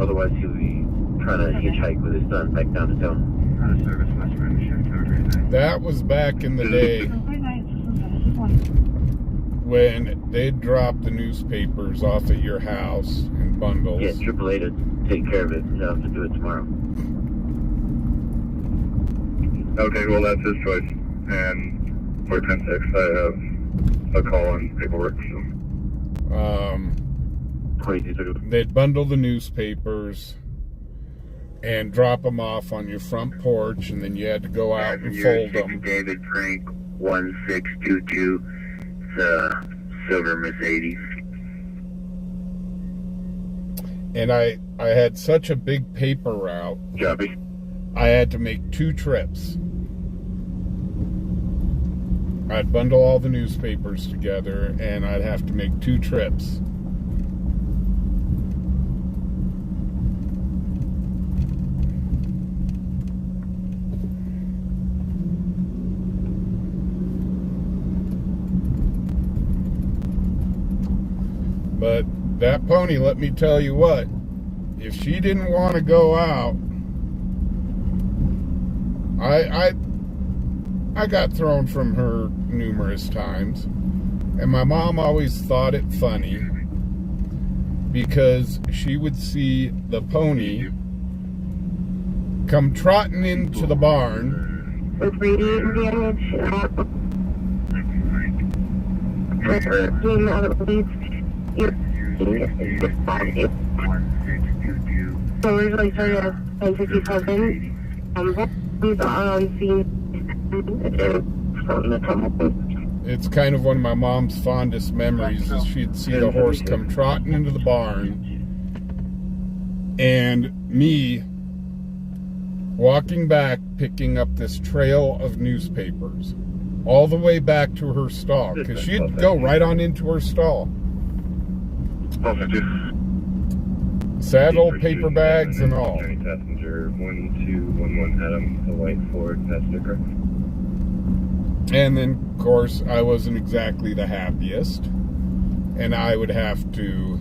otherwise he'll be trying to hitchhike with his son back down to town. That was back in the day when they'd drop the newspapers off at your house in bundles. Yeah, AAA to take care of it. He'll have to do it tomorrow. Okay, well, that's his choice. And for 10-6, I have a call on paperwork, so. They'd bundle the newspapers and drop them off on your front porch, and then you had to go out and fold them. David Frank, 1622, silver Mercedes. And I had such a big paper route. Copy. I had to make 2 trips. I'd bundle all the newspapers together, and I'd have to make 2 trips. But that pony, let me tell you what, if she didn't want to go out, I got thrown from her numerous times, and my mom always thought it funny because she would see the pony come trotting into the barn. With radiator damage, so originally started at 10:57. He's on scene. It's kind of one of my mom's fondest memories is she'd see the horse come trotting into the barn and me walking back picking up this trail of newspapers all the way back to her stall because she'd go right on into her stall. Saddle, paper bags, and all. Passenger 1211 Adam, the white Ford, that's sticker. And then, of course, I wasn't exactly the happiest, and I would have to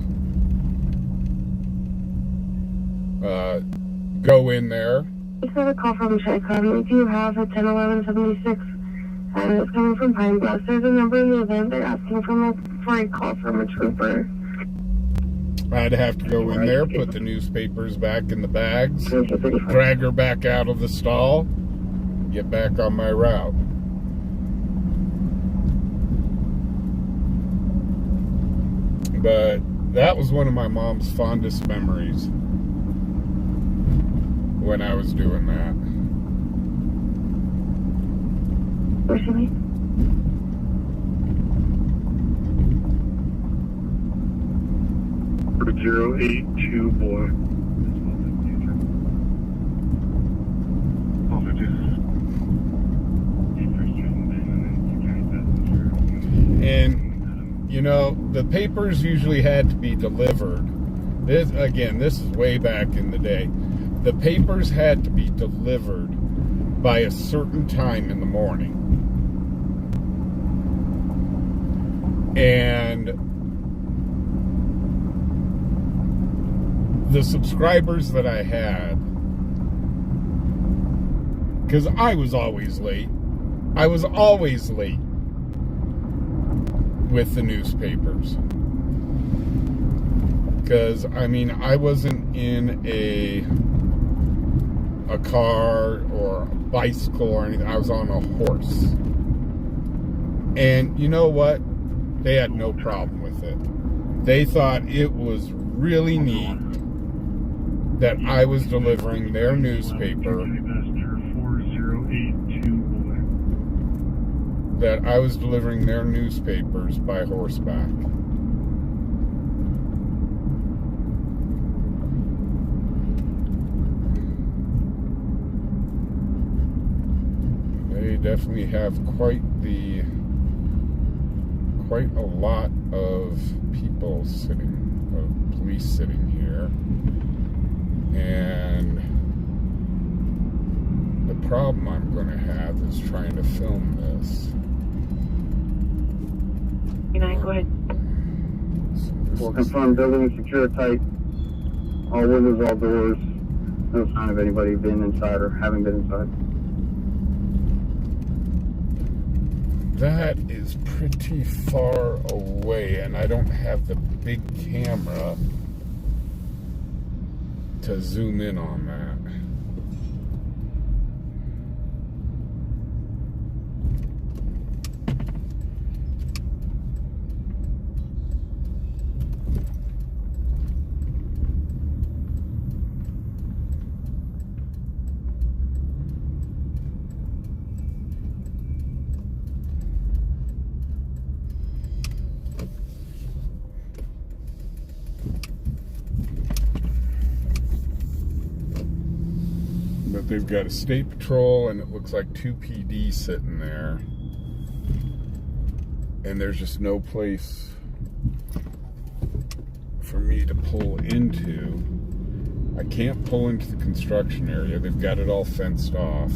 go in there. I got a call from Cheyenne. We do have a 101176, and it's coming from Pine Bluff. There's a number in the event. They're asking for a call from a trooper. I'd have to go in there, put the newspapers back in the bags, drag her back out of the stall, get back on my route. But that was one of my mom's fondest memories when I was doing that. Where's she? 4082, boy. And, you know, the papers usually had to be delivered. This is way back in the day. The papers had to be delivered by a certain time in the morning. And the subscribers that I had, because I was always late. I was always late with the newspapers. Because, I mean, I wasn't in a car or a bicycle or anything. I was on a horse. And you know what? They had no problem with it. They thought it was really neat that I was delivering their newspaper. That I was delivering their newspapers by horseback. They definitely have quite a lot of people police sitting here. And the problem I'm going to have is trying to film this. Go ahead. We'll confirm building secure tight. All windows, all doors. No sign of anybody being inside or having been inside. That is pretty far away, and I don't have the big camera to zoom in on that. But they've got a state patrol, and it looks like 2 PD sitting there. And there's just no place for me to pull into. I can't pull into the construction area. They've got it all fenced off.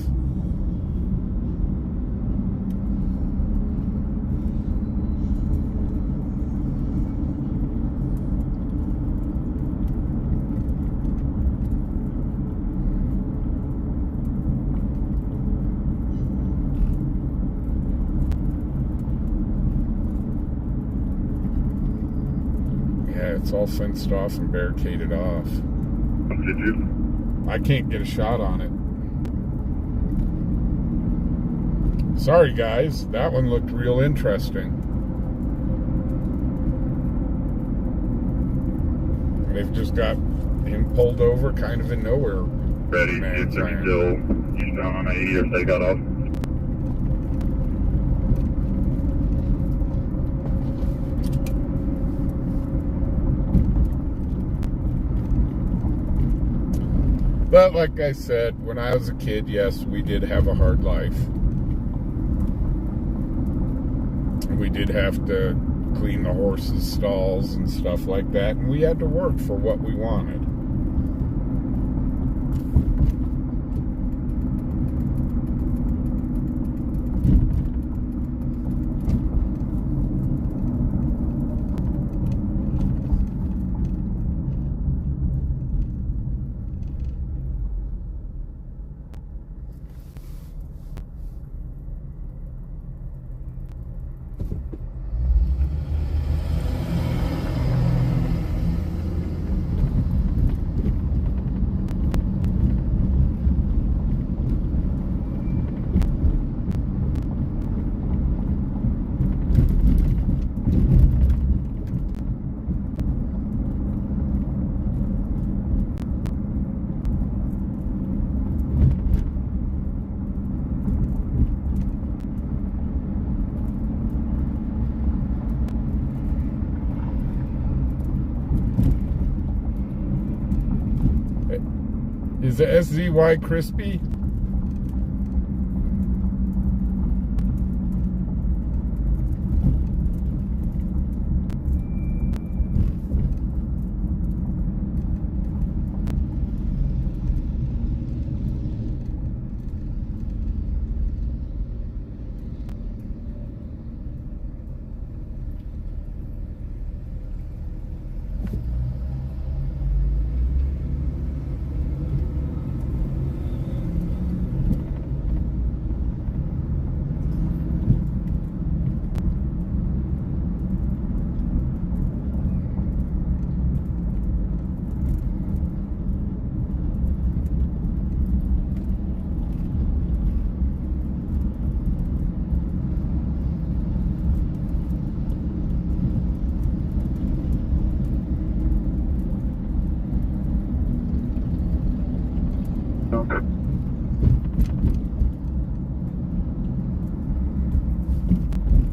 It's all fenced off and barricaded off. Did you? I can't get a shot on it. Sorry, guys. That one looked real interesting. They've just got him pulled over kind of in nowhere. Ready? It's still eastbound on 80 if they got off. But like I said, when I was a kid, yes, we did have a hard life. We did have to clean the horses' stalls and stuff like that, and we had to work for what we wanted. Is the SZY crispy?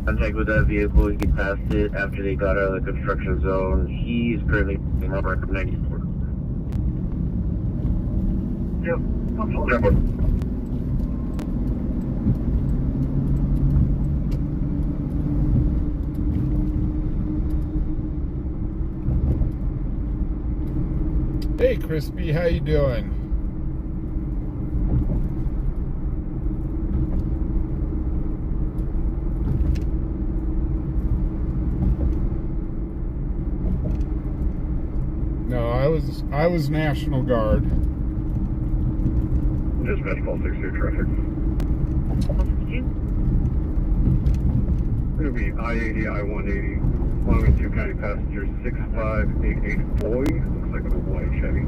Contact with that vehicle, he passed it after they got out of the construction zone. He's currently in over 94. Yep. Hey, Crispy, how you doing? No, I was National Guard. Dispatch call 62 traffic. It'll be I-80, I-180, following 2 county passengers, 6588 boy. Looks like a white Chevy.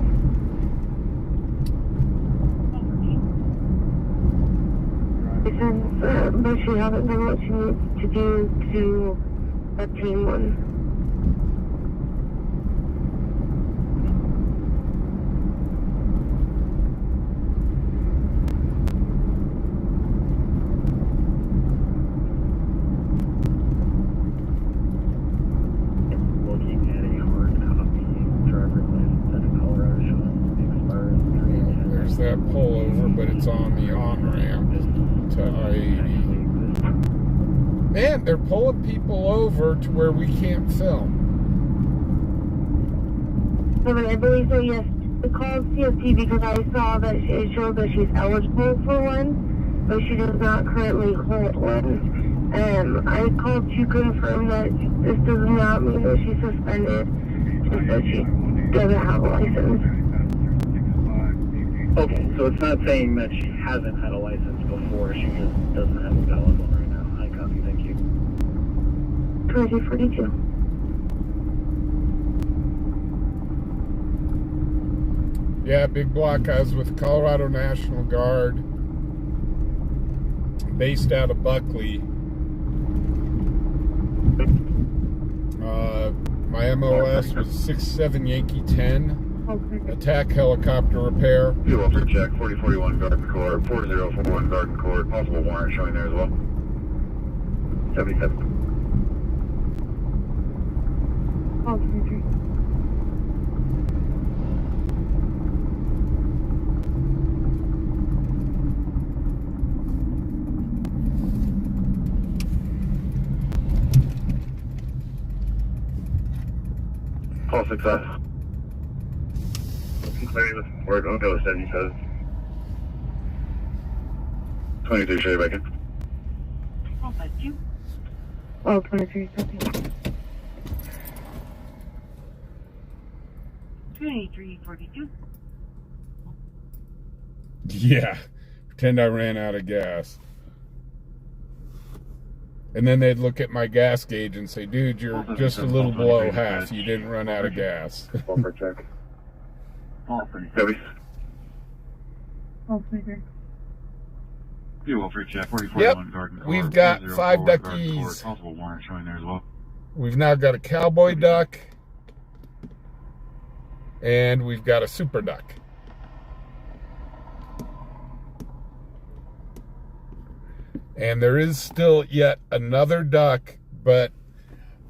But she hasn't done what she needs to do to obtain one. That pullover, but it's on the on-ramp to I-80. Man, they're pulling people over to where we can't film. No, but I believe so, yes. I called CFT because I saw that it showed that she's eligible for one, but she does not currently hold one. I called to confirm that this does not mean that she's suspended, just that she doesn't have a license. Okay, so it's not saying that she hasn't had a license before, she just doesn't have a valid one right now. I copy, thank you. 2042. Yeah, big block. I was with Colorado National Guard, based out of Buckley. My MOS was 67 Yankee 10. Attack helicopter repair. Fuel for check, 4041 Garden Court, 4041 Garden Court, possible warrant showing there as well. 77. Oh, 23. Call 6-5. We're going to go with 77. 23, show you back in. Oh, thank you. Oh, 23, copy. 2342. Yeah, pretend I ran out of gas. And then they'd look at my gas gauge and say, dude, you're just a little below half. You didn't run out of gas. Call for check. Heavy. Oh, 23. Fuel for check, 4041 Garden Court. We've got 5 duckies. Possible warrant showing there as well. We've now got a cowboy duck. And we've got a super duck. And there is still yet another duck, but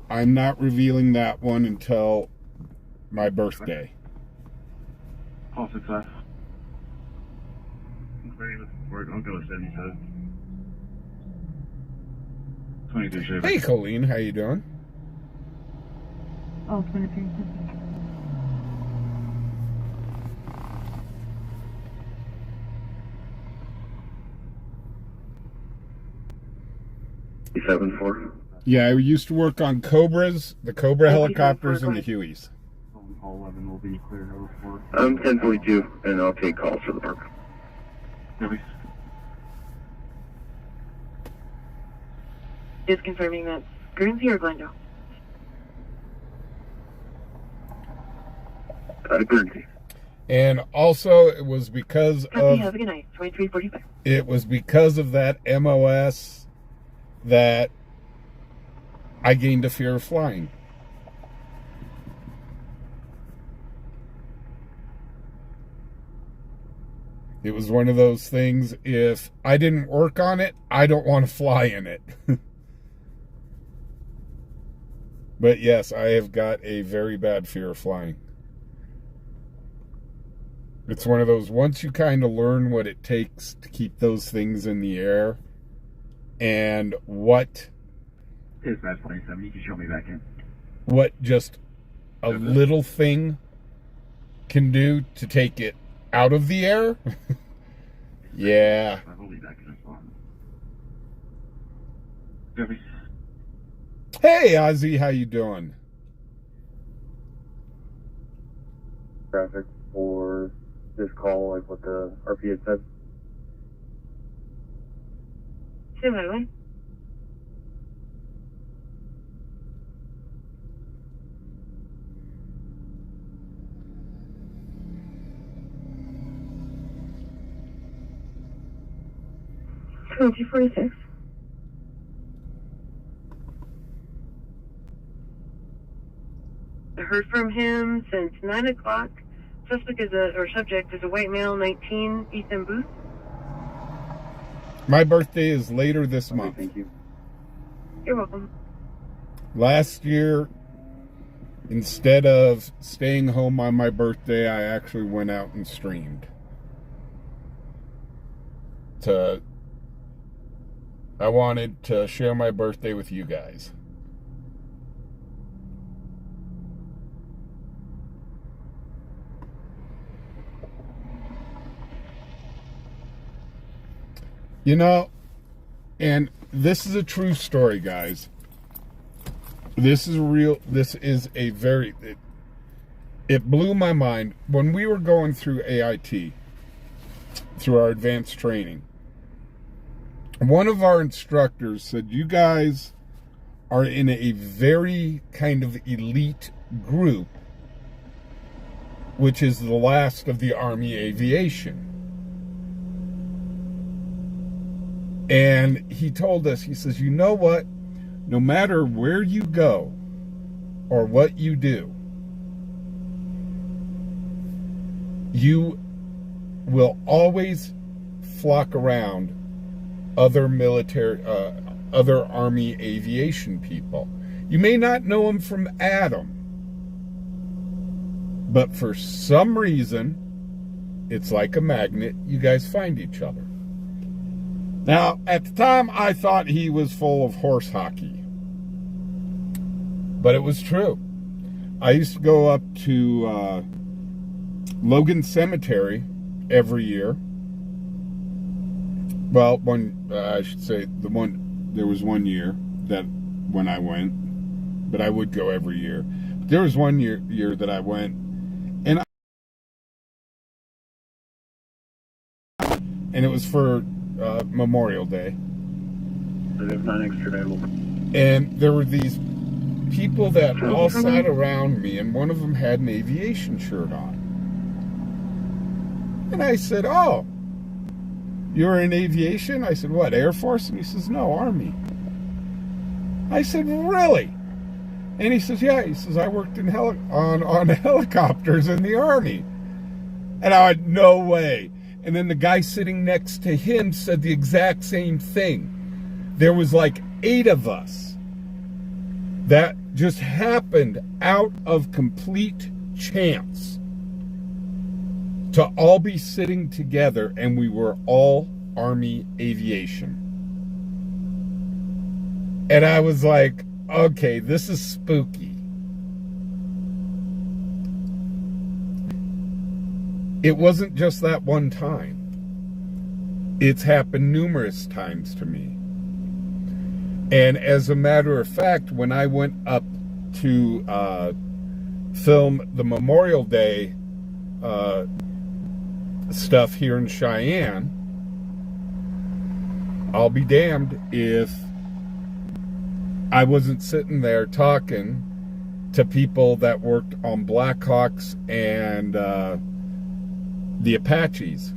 I'm not revealing that one until my birthday. Call 6-5. I'll go with 77. 23 Chevy. Hey, Colleen, how you doing? Oh, 23. 7-4. Yeah, I used to work on Cobras, the Cobra helicopters, and the Hueys. All 11 will be cleared over for. I'm 1042, and I'll take calls for the park. Copy. Just confirming that Guernsey or Glendale? Guernsey. And also, it was because Copy, of... have a good night. 2345. It was because of that MOS that I gained a fear of flying. It was one of those things, if I didn't work on it, I don't want to fly in it. But yes, I have got a very bad fear of flying. It's one of those, once you kind of learn what it takes to keep those things in the air, and what... It's 527, you can show me back in. What just a little thing can do to take it out of the air. Yeah. I'll be back in this one. Copy. Hey, Ozzy, how you doing? Traffic for this call, like what the RP had said. Similarly. $20.46. I heard from him since 9 o'clock. Subject is a white male, 19, Ethan Booth. My birthday is later this month. Thank you. You're welcome. Last year, instead of staying home on my birthday, I actually went out and streamed. I wanted to share my birthday with you guys. You know, and this is a true story, guys. This is it blew my mind. When we were going through AIT, through our advanced training, one of our instructors said, you guys are in a very kind of elite group, which is the last of the Army aviation. And he told us, he says, you know what? No matter where you go or what you do, you will always flock around other military, other Army aviation people. You may not know them from Adam, but for some reason, it's like a magnet. You guys find each other. Now, at the time, I thought he was full of horse hockey. But it was true. I used to go up to Logan Cemetery every year. Well, I should say, there was one year that when I went, but I would go every year. There was one year that I went, and it was for Memorial Day. There's not extra available. And there were these people that all sat around me, and one of them had an aviation shirt on. And I said, oh, you're in aviation? I said, what, Air Force? And he says, no, Army. I said, really? And he says, yeah. He says, I worked in on helicopters in the Army. And I went, no way. And then the guy sitting next to him said the exact same thing. There was like 8 of us. That just happened out of complete chance. to all be sitting together, and we were all Army aviation. And I was like, okay, this is spooky. It wasn't just that one time. It's happened numerous times to me. And as a matter of fact, when I went up to film the Memorial Day stuff here in Cheyenne, I'll be damned if I wasn't sitting there talking to people that worked on Blackhawks and the Apaches.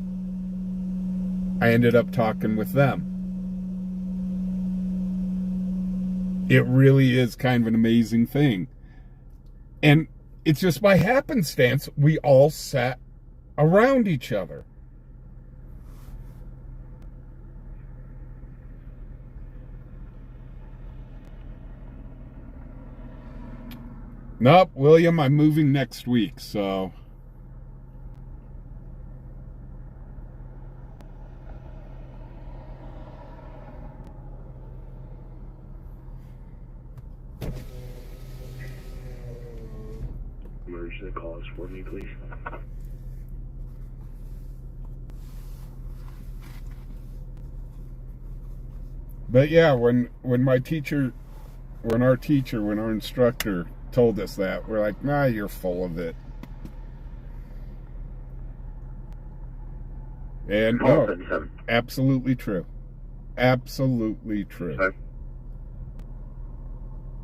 I ended up talking with them. It really is kind of an amazing thing. And it's just by happenstance, we all sat around each other. Nope, William, I'm moving next week, so... Emergency calls for me, please. But yeah, when our instructor told us that, we're like, nah, you're full of it. And no, absolutely true. Absolutely true.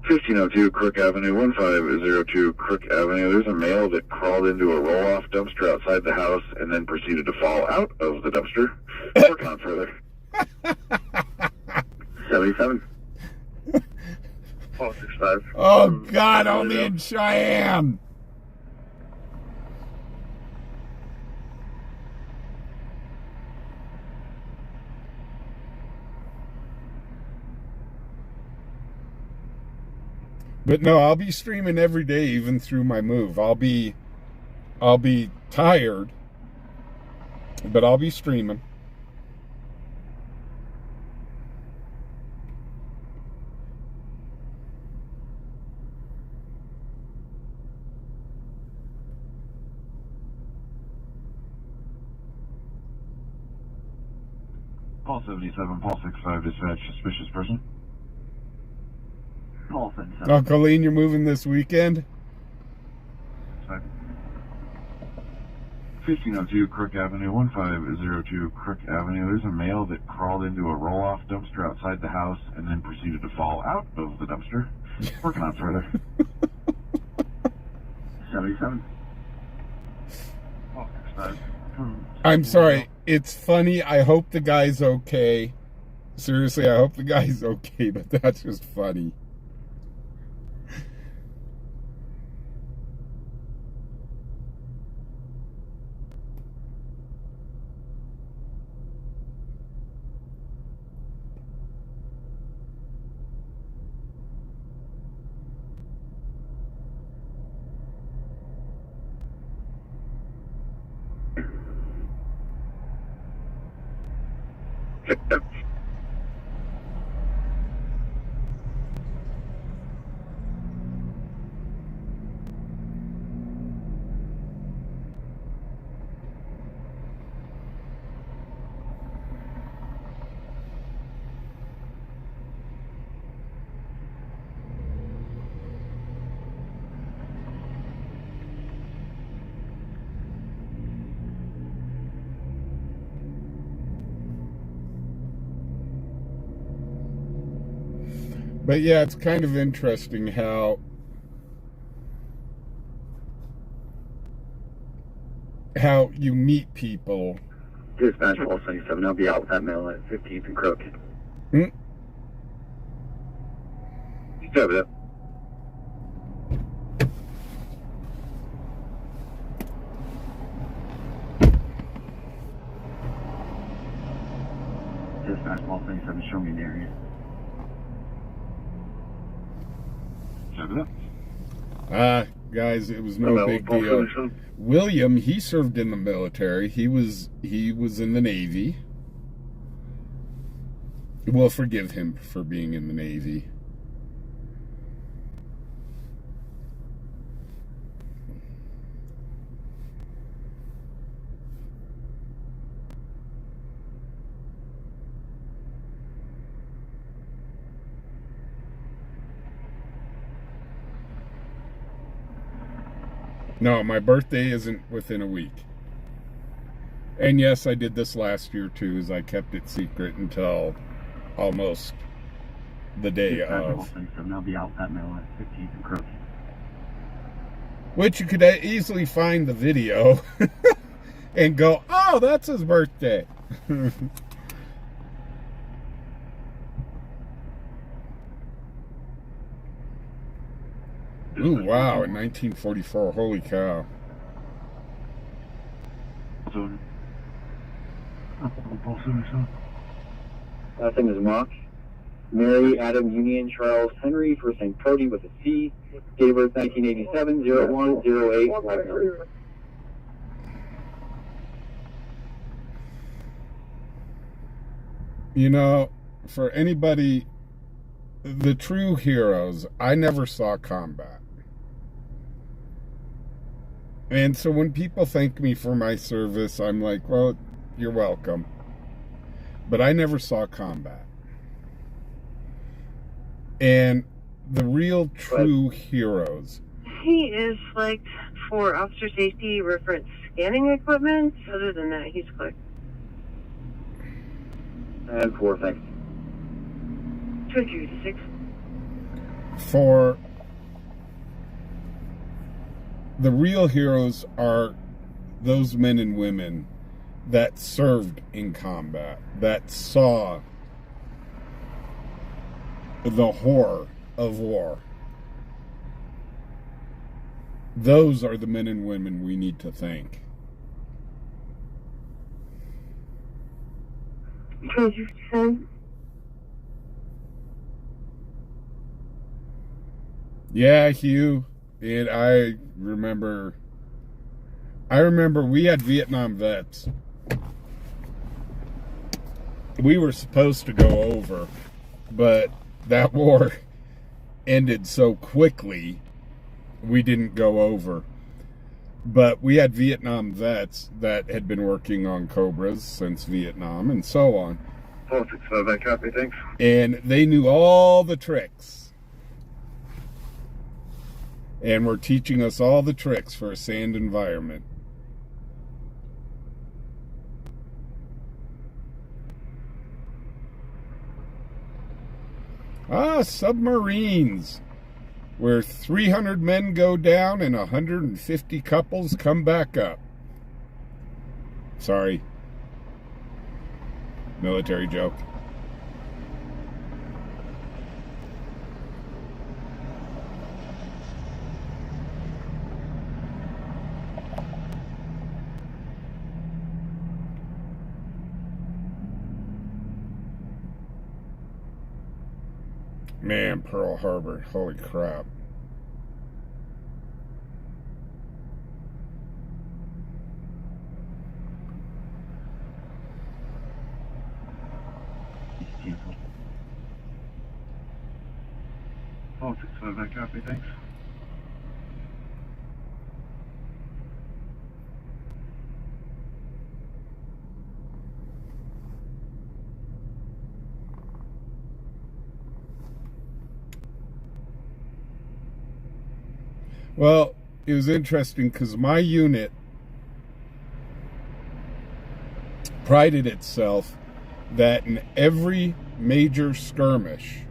1502 Crook Avenue, 1502 Crook Avenue. There's a male that crawled into a roll-off dumpster outside the house and then proceeded to fall out of the dumpster. Work on further. 77. 465. Oh, God, only in Cheyenne. But no, I'll be streaming every day, even through my move. I'll be tired, but I'll be streaming. Paul 77, Paul 65, dispatch, suspicious person. Paul 77. Oh, Colleen, you're moving this weekend? 1502 Crook Avenue, 1502 Crook Avenue. There's a male that crawled into a roll-off dumpster outside the house and then proceeded to fall out of the dumpster. Working on further. 77. Paul 65. I'm sorry. It's funny. I hope the guy's okay. Seriously, I hope the guy's okay, but that's just funny. But yeah, it's kind of interesting how you meet people. Dispatch Paul 77. I'll be out with that mail at 15th and Crook. Stop it. Dispatch Paul 77, show me the area. Guys, it was no big deal. William, he served in the military. He was in the Navy. We'll forgive him for being in the Navy. No, my birthday isn't within a week. And yes, I did this last year too, as I kept it secret until almost the day of. And I'll be out that mail at 15th and Crook. Which you could easily find the video and go, oh, that's his birthday. Ooh, wow, in 1944, holy cow. Last name is Mock. Mary Adam Union Charles Henry, first name Cody with a C. Date of birth 1987, 0108. You know, for anybody, the true heroes, I never saw combat. And so when people thank me for my service, I'm like, well, you're welcome. But I never saw combat. And the real true heroes. He is flagged for officer safety reference scanning equipment. Other than that, he's clicked. And 4, thanks. 236. For the real heroes are those men and women that served in combat, that saw the horror of war. Those are the men and women we need to thank. 257. Yeah, Hugh. And I remember we had Vietnam vets. We were supposed to go over, but that war ended so quickly, we didn't go over. But we had Vietnam vets that had been working on Cobras since Vietnam and so on. 465, that copy, thanks. And they knew all the tricks. And were teaching us all the tricks for a sand environment. Ah, submarines, where 300 men go down and 150 couples come back up. Sorry. Military joke. Man, Pearl Harbor, holy crap. Oh, 65, that copy, thanks. Well, it was interesting because my unit prided itself that in every major skirmish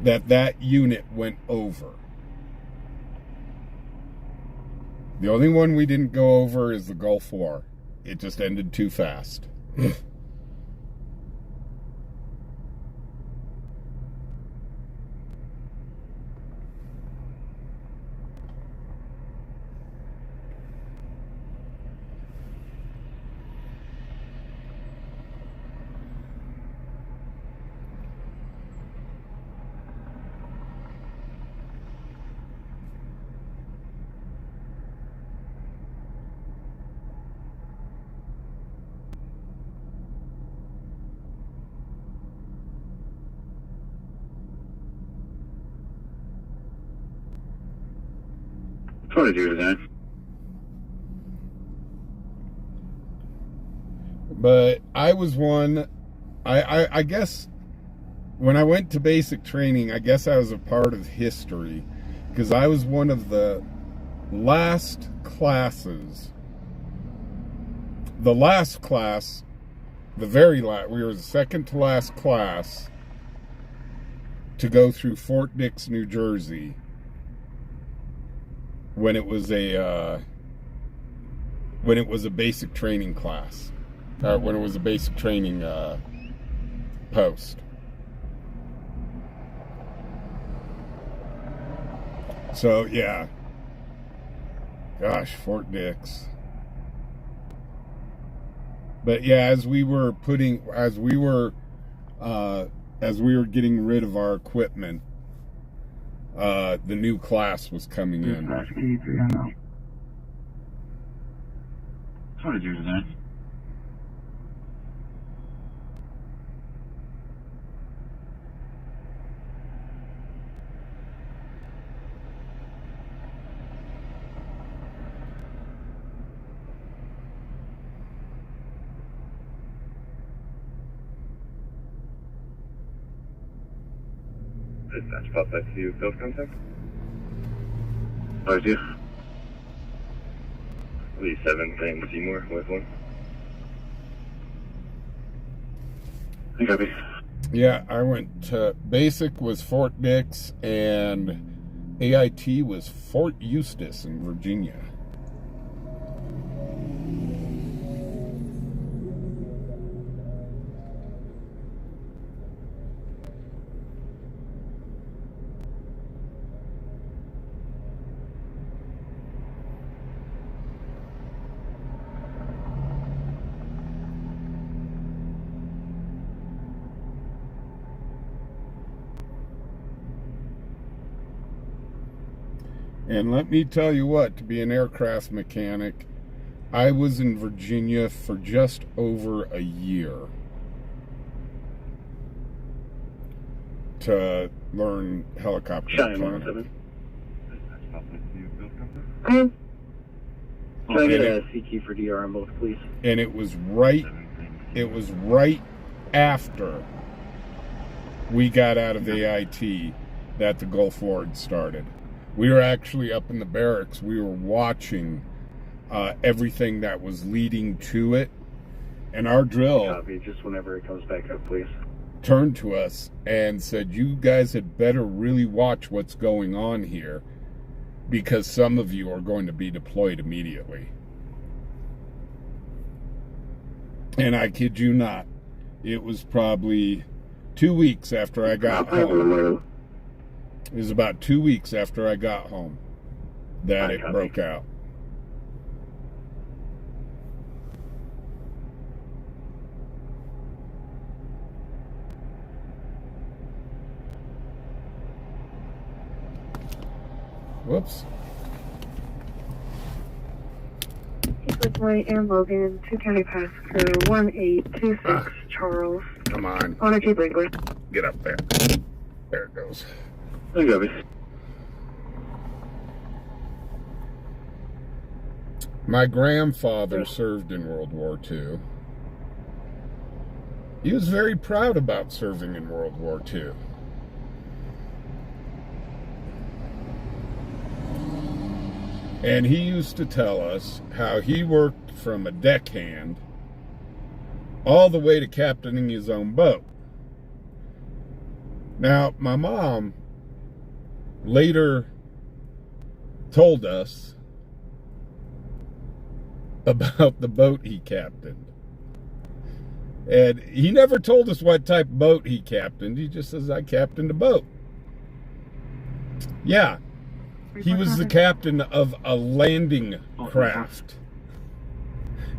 that unit went over. The only one we didn't go over is the Gulf War. It just ended too fast. 22 to 9. But I was one, I guess when I went to basic training, I guess I was a part of history because I was one of the last classes. The last class, the very last, we were the second to last class to go through Fort Dix, New Jersey when it was a basic training class. When it was a basic training post. So yeah, gosh, Fort Dix. But yeah, as we were getting rid of our equipment, the new class was coming in. 22 to 9. Dispatch, pop back to you. Field contact? Alright, you. Lee 7, Sam Seymour, with 1. I copy. Yeah, I went to basic was Fort Dix and AIT was Fort Eustis in Virginia. And let me tell you what, to be an aircraft mechanic, I was in Virginia for just over a year to learn helicopter Cheyenne mechanic. 107. Dispatch, pop back to you. Field contact? Can I get a CT for DR on both, please? And it was right after we got out of AIT that the Gulf War had started. We were actually up in the barracks. We were watching everything that was leading to it. And our drill Copy, just whenever it comes back up, please. turned to us and said, you guys had better really watch what's going on here because some of you are going to be deployed immediately. And I kid you not, it was probably 2 weeks after I got home. It was about 2 weeks after I got home that it broke out. Whoops. White and Logan, 2 County Passenger, 1826 Charles. Come on. On a Jeep Wrangler. Get up there. There it goes. I copy. My grandfather served in World War II. He was very proud about serving in World War II. And he used to tell us how he worked from a deckhand all the way to captaining his own boat. Now, my mom later told us about the boat he captained. And he never told us what type of boat he captained. He just says, I captained a boat. Yeah. He was the captain of a landing craft.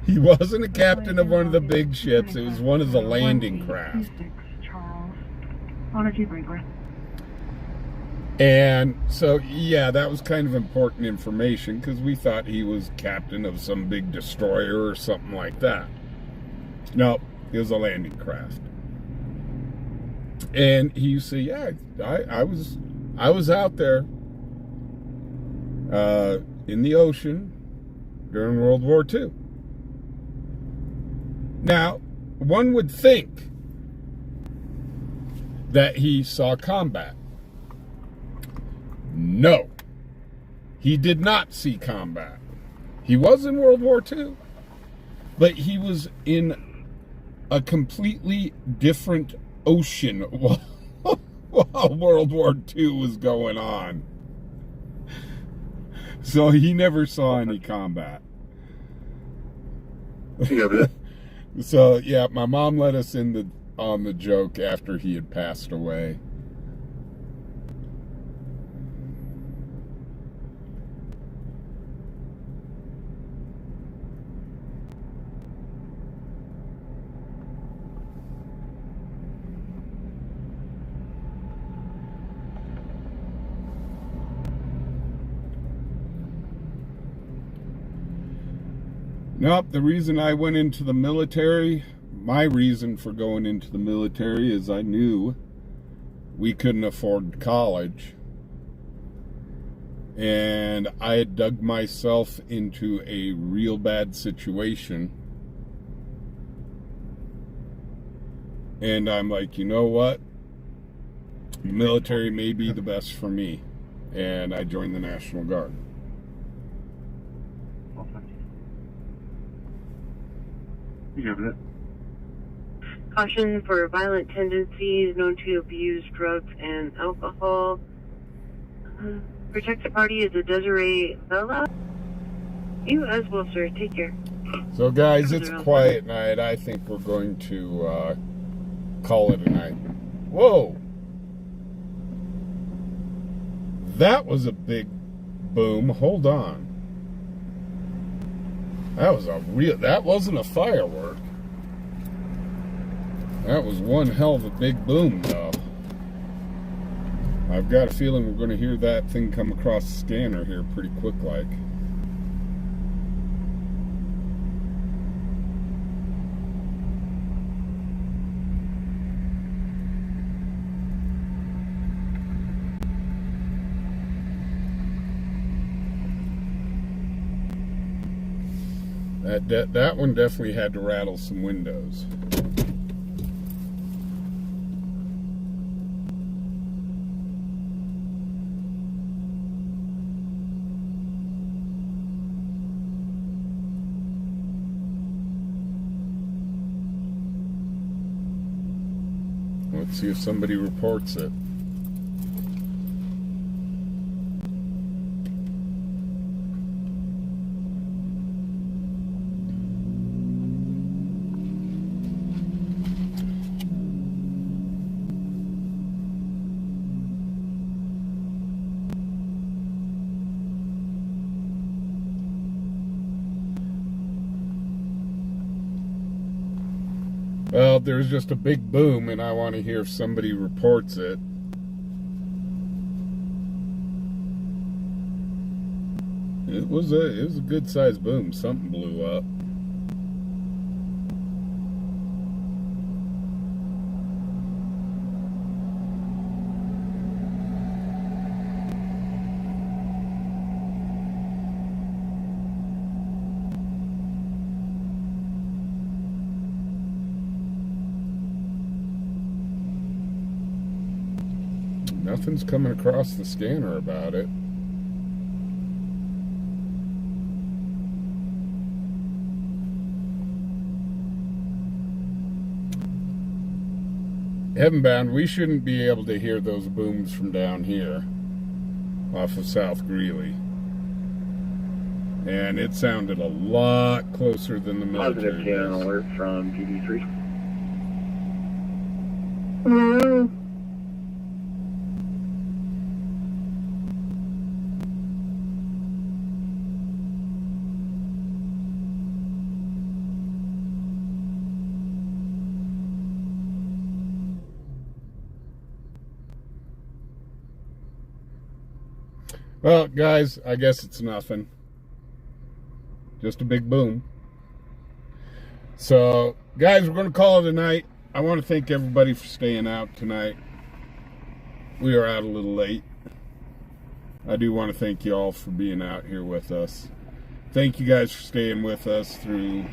He wasn't a captain of one of the big ships. It was one of the landing craft. And so, yeah, that was kind of important information because we thought he was captain of some big destroyer or something like that. No, it was a landing craft. And he used to say, yeah, I was out there in the ocean during World War II. Now, one would think that he saw combat. No, he did not see combat. He was in World War II, but he was in a completely different ocean while World War II was going on. So he never saw any combat. So yeah, my mom let us in on the joke after he had passed away. Nope, the reason I went into the military, my reason for going into the military is I knew we couldn't afford college. And I had dug myself into a real bad situation. And I'm like, you know what? The military may be the best for me. And I joined the National Guard. Caution for violent tendencies, known to abuse drugs and alcohol. Protected party is a Desiree Vela. You as well, sir. Take care. So, guys, it's a quiet night. I think we're going to call it a night. Whoa! That was a big boom. Hold on. That wasn't a firework. That was one hell of a big boom, though. I've got a feeling we're going to hear that thing come across the scanner here pretty quick like. That one definitely had to rattle some windows. Let's see if somebody reports it. Well, there's just a big boom, and I want to hear if somebody reports it. It was a good-sized boom. Something blew up. Nothing's coming across the scanner about it. Heavenbound, we shouldn't be able to hear those booms from down here off of South Greeley. And it sounded a lot closer than the military. Positive Cheyenne alert from PD3. Hello. Well, guys, I guess it's nothing. Just a big boom. So, guys, we're going to call it a night. I want to thank everybody for staying out tonight. We are out a little late. I do want to thank you all for being out here with us. Thank you guys for staying with us through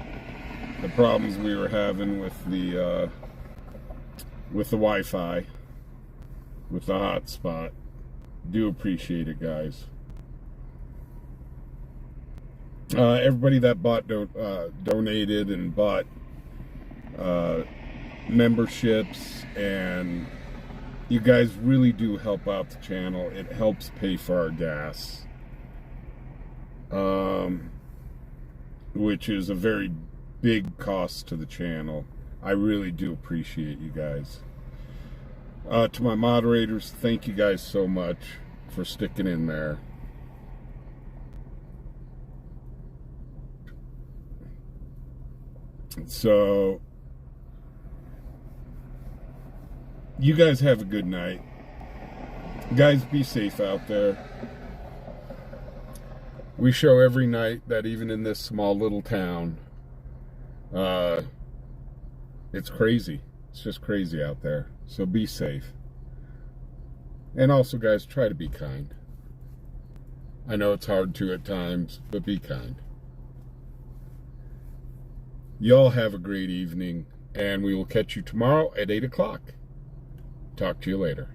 the problems we were having with the Wi-Fi, with the hotspot. Do appreciate it, guys. Everybody that donated and bought memberships, and you guys really do help out the channel. It helps pay for our gas, which is a very big cost to the channel. I really do appreciate you guys. To my moderators, thank you guys so much for sticking in there. So, you guys have a good night. Guys, be safe out there. We show every night that even in this small little town, it's crazy. It's just crazy out there. So be safe. And also, guys, try to be kind. I know it's hard to at times, but be kind. Y'all have a great evening, and we will catch you tomorrow at 8 o'clock. Talk to you later.